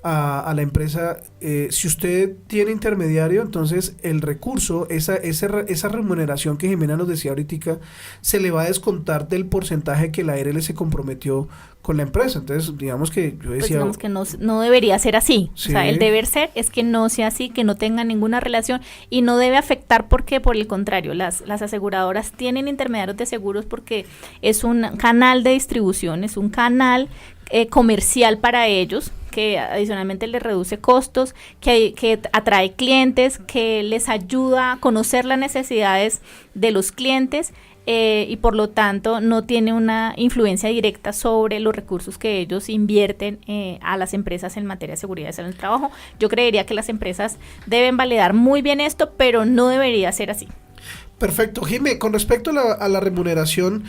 a la empresa, si usted tiene intermediario, entonces el recurso, esa remuneración que Jimena nos decía ahorita, se le va a descontar del porcentaje que la ARL se comprometió con la empresa. Entonces, digamos que yo decía... Pues digamos que no debería ser así. Sí. O sea, el deber ser es que no sea así, que no tenga ninguna relación y no debe afectar porque, por el contrario, las aseguradoras tienen intermediarios de seguros porque es un canal de distribución, es un canal comercial para ellos, que adicionalmente les reduce costos, que atrae clientes, que les ayuda a conocer las necesidades de los clientes y por lo tanto no tiene una influencia directa sobre los recursos que ellos invierten a las empresas en materia de seguridad y salud en el trabajo. Yo creería que las empresas deben validar muy bien esto, pero no debería ser así. Perfecto. Jimé, con respecto a la remuneración,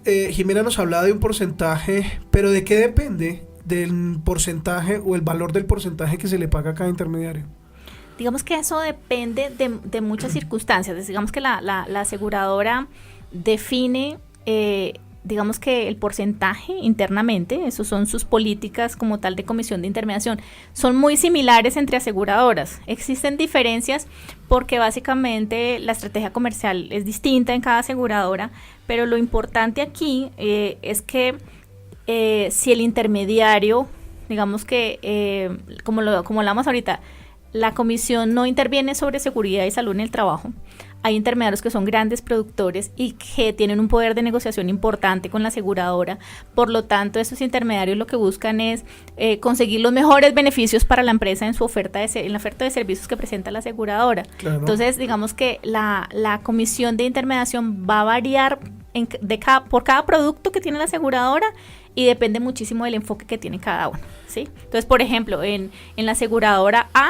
Jimena nos hablaba de un porcentaje, pero ¿de qué depende del porcentaje o el valor del porcentaje que se le paga a cada intermediario? Digamos que eso depende de muchas circunstancias. Digamos que la aseguradora define, digamos que el porcentaje internamente, esos son sus políticas como tal de comisión de intermediación, son muy similares entre aseguradoras. Existen diferencias porque básicamente la estrategia comercial es distinta en cada aseguradora, pero lo importante aquí es que si el intermediario, digamos que como hablamos ahorita, la comisión no interviene sobre seguridad y salud en el trabajo. Hay intermediarios que son grandes productores y que tienen un poder de negociación importante con la aseguradora. Por lo tanto, esos intermediarios lo que buscan es conseguir los mejores beneficios para la empresa en su oferta en la oferta de servicios que presenta la aseguradora. Claro. Entonces, digamos que la comisión de intermediación va a variar por cada producto que tiene la aseguradora y depende muchísimo del enfoque que tiene cada uno, ¿sí? Entonces, por ejemplo, en la aseguradora A,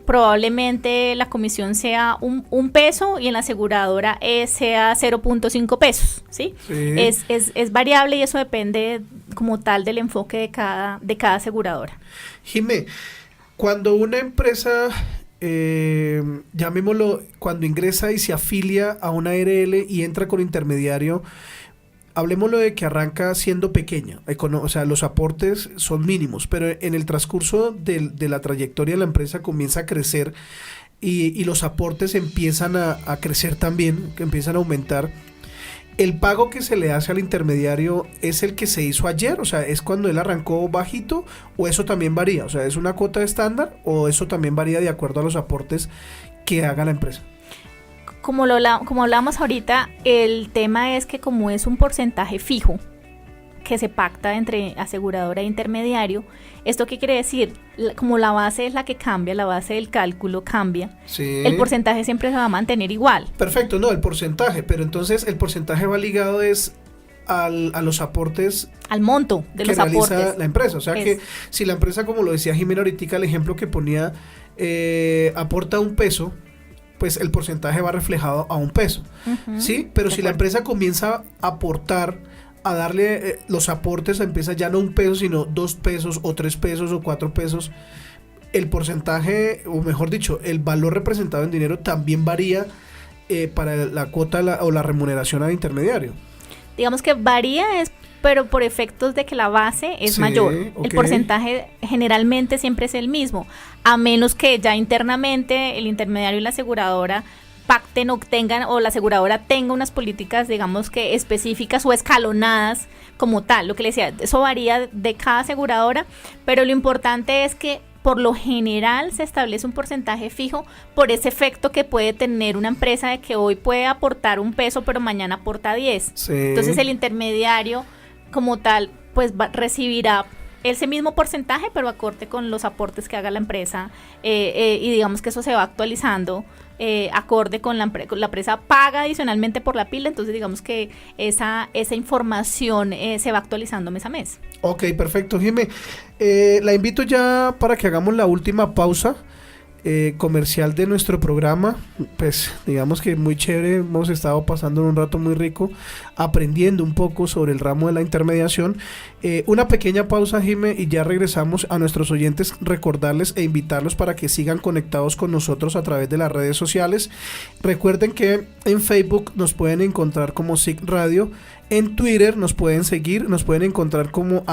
probablemente la comisión sea un peso y en la aseguradora E sea 0.5 pesos, ¿sí? Sí. Es variable y eso depende como tal del enfoque de cada aseguradora. Jimé, cuando una empresa, llamémoslo, cuando ingresa y se afilia a una ARL y entra con intermediario, hablemoslo de que arranca siendo pequeña, o sea, los aportes son mínimos, pero en el transcurso de la trayectoria de la empresa comienza a crecer y los aportes empiezan a crecer también, que empiezan a aumentar. ¿El pago que se le hace al intermediario es el que se hizo ayer? O sea, ¿es cuando él arrancó bajito o eso también varía? O sea, ¿es una cuota estándar o eso también varía de acuerdo a los aportes que haga la empresa? Como hablamos ahorita, el tema es que como es un porcentaje fijo que se pacta entre aseguradora e intermediario, ¿esto qué quiere decir? Como la base es la que cambia, la base del cálculo cambia, sí. El porcentaje siempre se va a mantener igual. Perfecto, no, el porcentaje, pero entonces el porcentaje va ligado a los aportes, al monto de los aportes que realiza la empresa. O sea que si la empresa, como lo decía Jimena ahorita, el ejemplo que ponía, aporta $1, pues el porcentaje va reflejado a $1, ¿sí? Pero si la empresa comienza a aportar, a darle los aportes, empieza ya no $1, sino $2 o $3 o $4, el porcentaje, o mejor dicho, el valor representado en dinero también varía para la cuota o la remuneración al intermediario. Digamos que varía es pero por efectos de que la base es mayor. El porcentaje generalmente siempre es el mismo, a menos que ya internamente el intermediario y la aseguradora pacten o tengan, o la aseguradora tenga unas políticas, digamos que específicas o escalonadas como tal. Lo que le decía, eso varía de cada aseguradora, pero lo importante es que por lo general se establece un porcentaje fijo por ese efecto que puede tener una empresa de que hoy puede aportar 1 peso, pero mañana aporta 10. Sí. Entonces el intermediario como tal, pues recibirá ese mismo porcentaje, pero acorde con los aportes que haga la empresa, y digamos que eso se va actualizando acorde con la empresa paga adicionalmente por la pila, entonces digamos que esa información se va actualizando mes a mes. Ok, perfecto, Jimé. La invito ya para que hagamos la última pausa comercial de nuestro programa. Pues digamos que muy chévere, hemos estado pasando un rato muy rico aprendiendo un poco sobre el ramo de la intermediación. Una pequeña pausa, Jimé, y ya regresamos. A nuestros oyentes recordarles e invitarlos para que sigan conectados con nosotros a través de las redes sociales. Recuerden que en Facebook nos pueden encontrar como SIC Radio, en Twitter nos pueden seguir, nos pueden encontrar como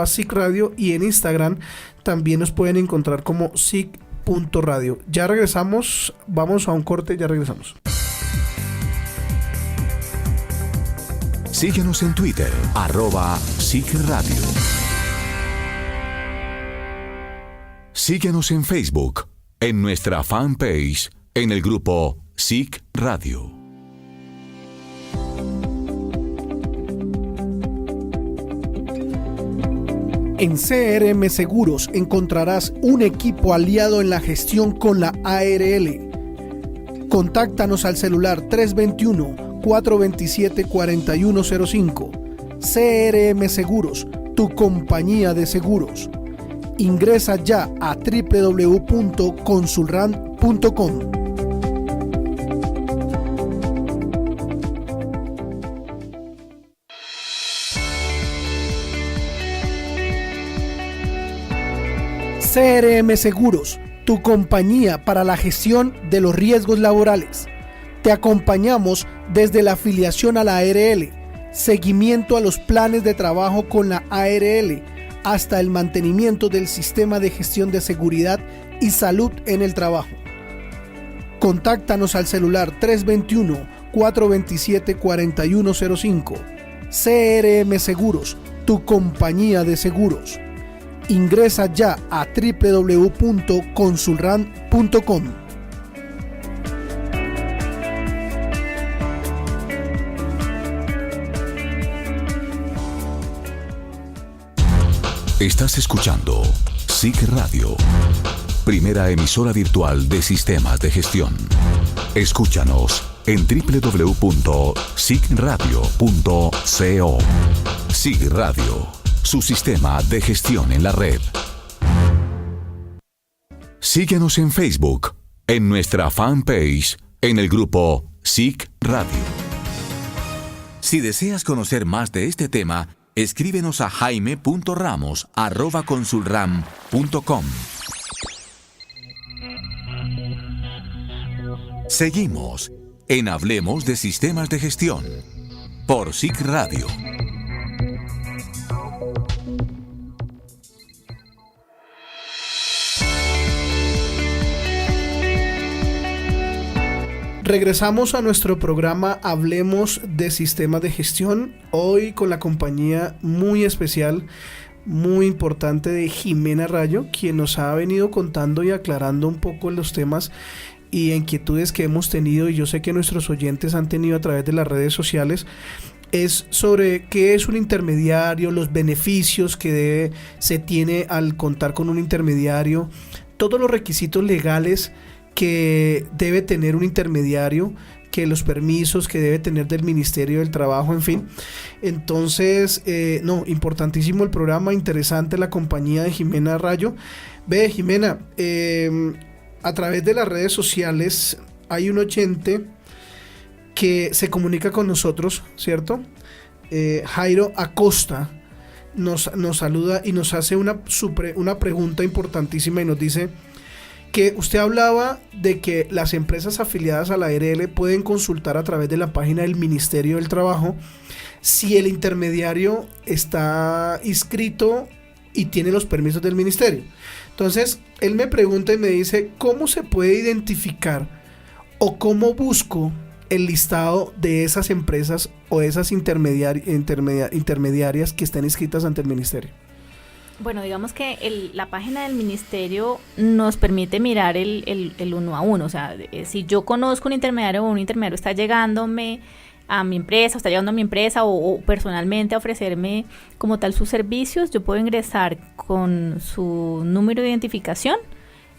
@SICRadio, y en Instagram también nos pueden encontrar como SIC.radio. Ya regresamos, vamos a un corte, ya regresamos. Síguenos en Twitter, @SICRadio. Síguenos en Facebook, en nuestra fanpage, en el grupo SIC Radio. En CRM Seguros encontrarás un equipo aliado en la gestión con la ARL. Contáctanos al celular 321-427-4105. CRM Seguros, tu compañía de seguros. Ingresa ya a www.consulran.com. CRM Seguros, tu compañía para la gestión de los riesgos laborales. Te acompañamos desde la afiliación a la ARL, seguimiento a los planes de trabajo con la ARL, hasta el mantenimiento del sistema de gestión de seguridad y salud en el trabajo. Contáctanos al celular 321-427-4105. CRM Seguros, tu compañía de seguros. Ingresa ya a www.consulran.com. Estás escuchando SIC Radio, primera emisora virtual de sistemas de gestión. Escúchanos en www.sicradio.co. SIC Radio, su sistema de gestión en la red. Síguenos en Facebook, en nuestra fanpage, en el grupo SIC Radio. Si deseas conocer más de este tema, escríbenos a jaime.ramos@consulram.com. Seguimos en Hablemos de Sistemas de Gestión por SIC Radio. Regresamos a nuestro programa Hablemos de Sistemas de Gestión, hoy con la compañía muy especial, muy importante de Jimena Rayo, quien nos ha venido contando y aclarando un poco los temas y inquietudes que hemos tenido, y yo sé que nuestros oyentes han tenido a través de las redes sociales. Es sobre qué es un intermediario, los beneficios que se tiene al contar con un intermediario, todos los requisitos legales que debe tener un intermediario, que los permisos que debe tener del Ministerio del Trabajo, en fin. Entonces, importantísimo el programa, interesante la compañía de Jimena Rayo. Ve, Jimena, a través de las redes sociales hay un oyente que se comunica con nosotros, ¿cierto? Jairo Acosta nos saluda y nos hace una pregunta importantísima y nos dice que usted hablaba de que las empresas afiliadas a la ARL pueden consultar a través de la página del Ministerio del Trabajo si el intermediario está inscrito y tiene los permisos del ministerio. Entonces, él me pregunta y me dice, ¿cómo se puede identificar o cómo busco el listado de esas empresas o esas intermediarias que están inscritas ante el ministerio? Bueno, digamos que la página del ministerio nos permite mirar el uno a uno. O sea, si yo conozco un intermediario o un intermediario está llegándome a mi empresa, o está llegando a mi empresa o personalmente a ofrecerme como tal sus servicios, yo puedo ingresar con su número de identificación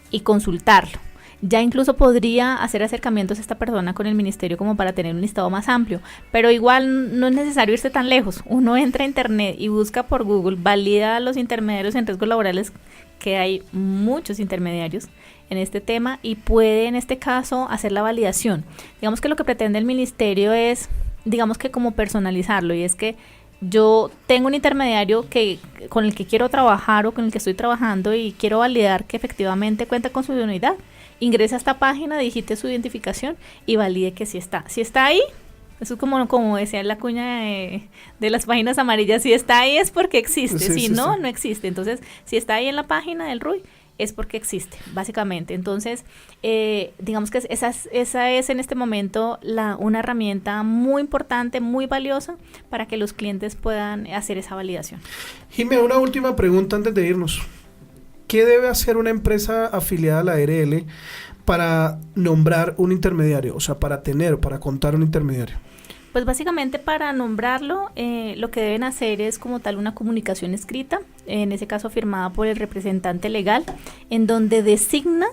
y consultarlo. Ya incluso podría hacer acercamientos a esta persona con el ministerio como para tener un listado más amplio, pero igual no es necesario irse tan lejos. Uno entra a internet y busca por Google, valida a los intermediarios en riesgos laborales, que hay muchos intermediarios en este tema, y puede en este caso hacer la validación. Digamos que lo que pretende el ministerio es, digamos que como personalizarlo, y es que yo tengo un intermediario con el que quiero trabajar o con el que estoy trabajando y quiero validar que efectivamente cuenta con su idoneidad. Ingrese a esta página, digite su identificación y valide que sí está. Si está ahí, eso es como decía la cuña de las páginas amarillas, si está ahí es porque existe, si no, no existe. Entonces, si está ahí en la página del RUI, es porque existe, básicamente. Entonces, digamos que esa es en este momento una herramienta muy importante, muy valiosa para que los clientes puedan hacer esa validación. Jimé, una última pregunta antes de irnos. ¿Qué debe hacer una empresa afiliada a la ARL para nombrar un intermediario? O sea, para contar un intermediario. Pues básicamente para nombrarlo, lo que deben hacer es como tal una comunicación escrita, en ese caso firmada por el representante legal, en donde designa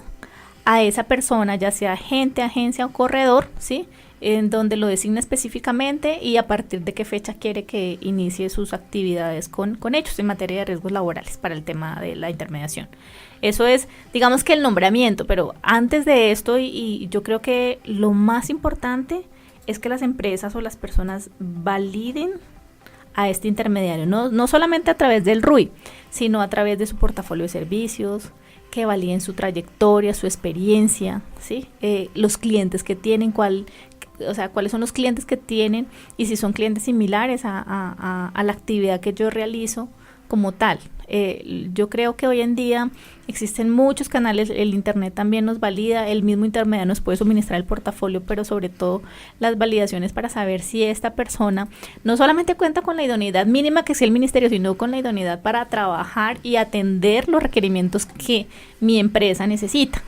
a esa persona, ya sea agente, agencia o corredor, ¿sí?, en donde lo designa específicamente y a partir de qué fecha quiere que inicie sus actividades con ellos en materia de riesgos laborales para el tema de la intermediación. Eso es, digamos que el nombramiento, pero antes de esto, y yo creo que lo más importante es que las empresas o las personas validen a este intermediario, no solamente a través del RUI, sino a través de su portafolio de servicios, que validen su trayectoria, su experiencia, ¿sí? Los clientes que tienen, cuáles son los clientes que tienen y si son clientes similares a la actividad que yo realizo como tal. Yo creo que hoy en día existen muchos canales, el internet también nos valida, el mismo intermediario nos puede suministrar el portafolio, pero sobre todo las validaciones para saber si esta persona no solamente cuenta con la idoneidad mínima que es el ministerio, sino con la idoneidad para trabajar y atender los requerimientos que mi empresa necesita,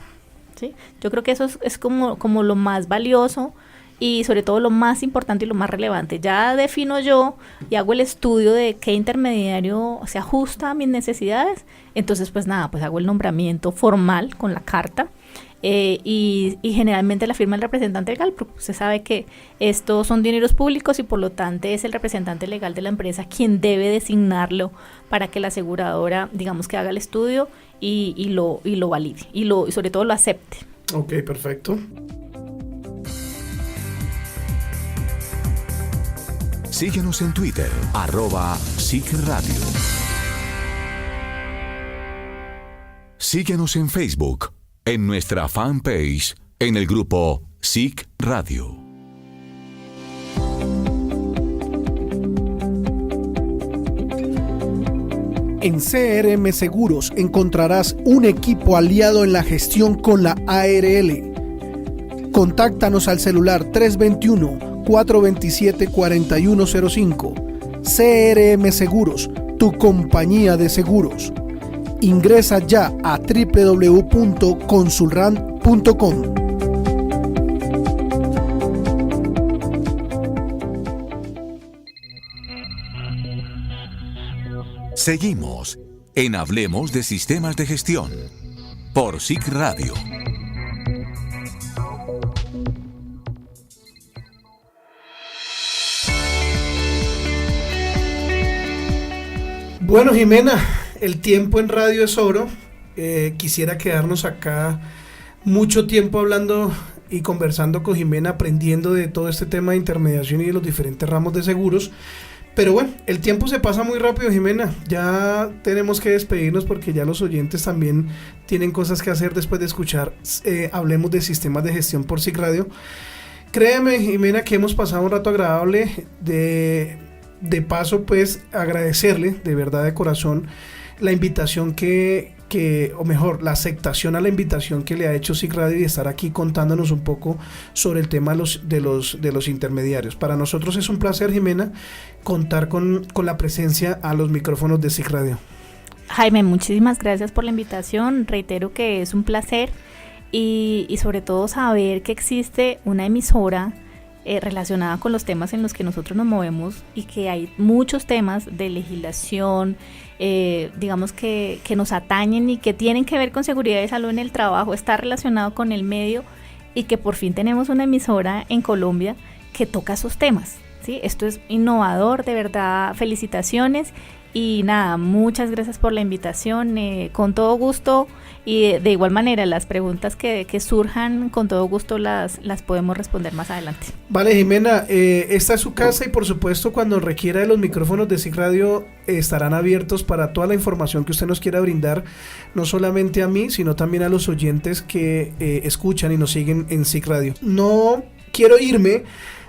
¿sí? Yo creo que eso es como lo más valioso y sobre todo lo más importante y lo más relevante. Ya defino yo y hago el estudio de qué intermediario se ajusta a mis necesidades, entonces pues hago el nombramiento formal con la carta y generalmente la firma el representante legal, porque usted sabe que estos son dineros públicos y por lo tanto es el representante legal de la empresa quien debe designarlo para que la aseguradora, digamos, que haga el estudio y lo valide y sobre todo lo acepte. Ok, perfecto. Síguenos en Twitter, @SICRadio. Síguenos en Facebook, en nuestra fanpage, en el grupo SIC Radio. En CRM Seguros encontrarás un equipo aliado en la gestión con la ARL. Contáctanos al celular 321-427-4105. CRM Seguros, tu compañía de seguros. Ingresa ya a www.consulran.com. Seguimos en Hablemos de Sistemas de Gestión por SIC Radio. Bueno, Jimena, el tiempo en radio es oro. Quisiera quedarnos acá mucho tiempo hablando y conversando con Jimena, aprendiendo de todo este tema de intermediación y de los diferentes ramos de seguros. Pero bueno, el tiempo se pasa muy rápido, Jimena. Ya tenemos que despedirnos porque ya los oyentes también tienen cosas que hacer después de escuchar Hablemos de Sistemas de Gestión por SIG Radio. Créeme, Jimena, que hemos pasado un rato agradable. De paso, pues, agradecerle de verdad de corazón la invitación o mejor, la aceptación a la invitación que le ha hecho SIG Radio y estar aquí contándonos un poco sobre el tema de los intermediarios. Para nosotros es un placer, Jimena, contar con la presencia a los micrófonos de SIG Radio. Jaime, muchísimas gracias por la invitación. Reitero que es un placer y sobre todo saber que existe una emisora relacionada con los temas en los que nosotros nos movemos y que hay muchos temas de legislación, digamos que nos atañen y que tienen que ver con seguridad y salud en el trabajo, está relacionado con el medio y que por fin tenemos una emisora en Colombia que toca esos temas, ¿sí? Esto es innovador, de verdad, felicitaciones y nada, muchas gracias por la invitación, con todo gusto. Y de igual manera, las preguntas que surjan, con todo gusto las podemos responder más adelante. Vale, Jimena, esta es su casa y por supuesto cuando requiera de los micrófonos de SIG Radio estarán abiertos para toda la información que usted nos quiera brindar, no solamente a mí, sino también a los oyentes que escuchan y nos siguen en SIG Radio. No quiero irme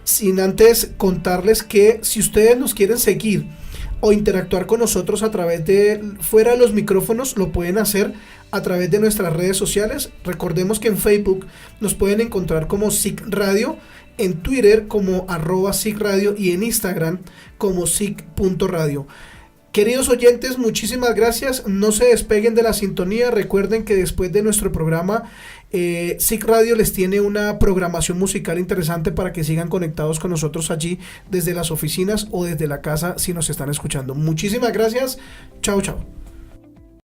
sin antes contarles que si ustedes nos quieren seguir o interactuar con nosotros a través de fuera de los micrófonos, lo pueden hacer a través de nuestras redes sociales. Recordemos que en Facebook nos pueden encontrar como SIG Radio, en Twitter como @SIG Radio y en Instagram como SIG.radio. Queridos oyentes, muchísimas gracias. No se despeguen de la sintonía. Recuerden que después de nuestro programa, SIG Radio les tiene una programación musical interesante para que sigan conectados con nosotros allí desde las oficinas o desde la casa si nos están escuchando. Muchísimas gracias. Chao, chao.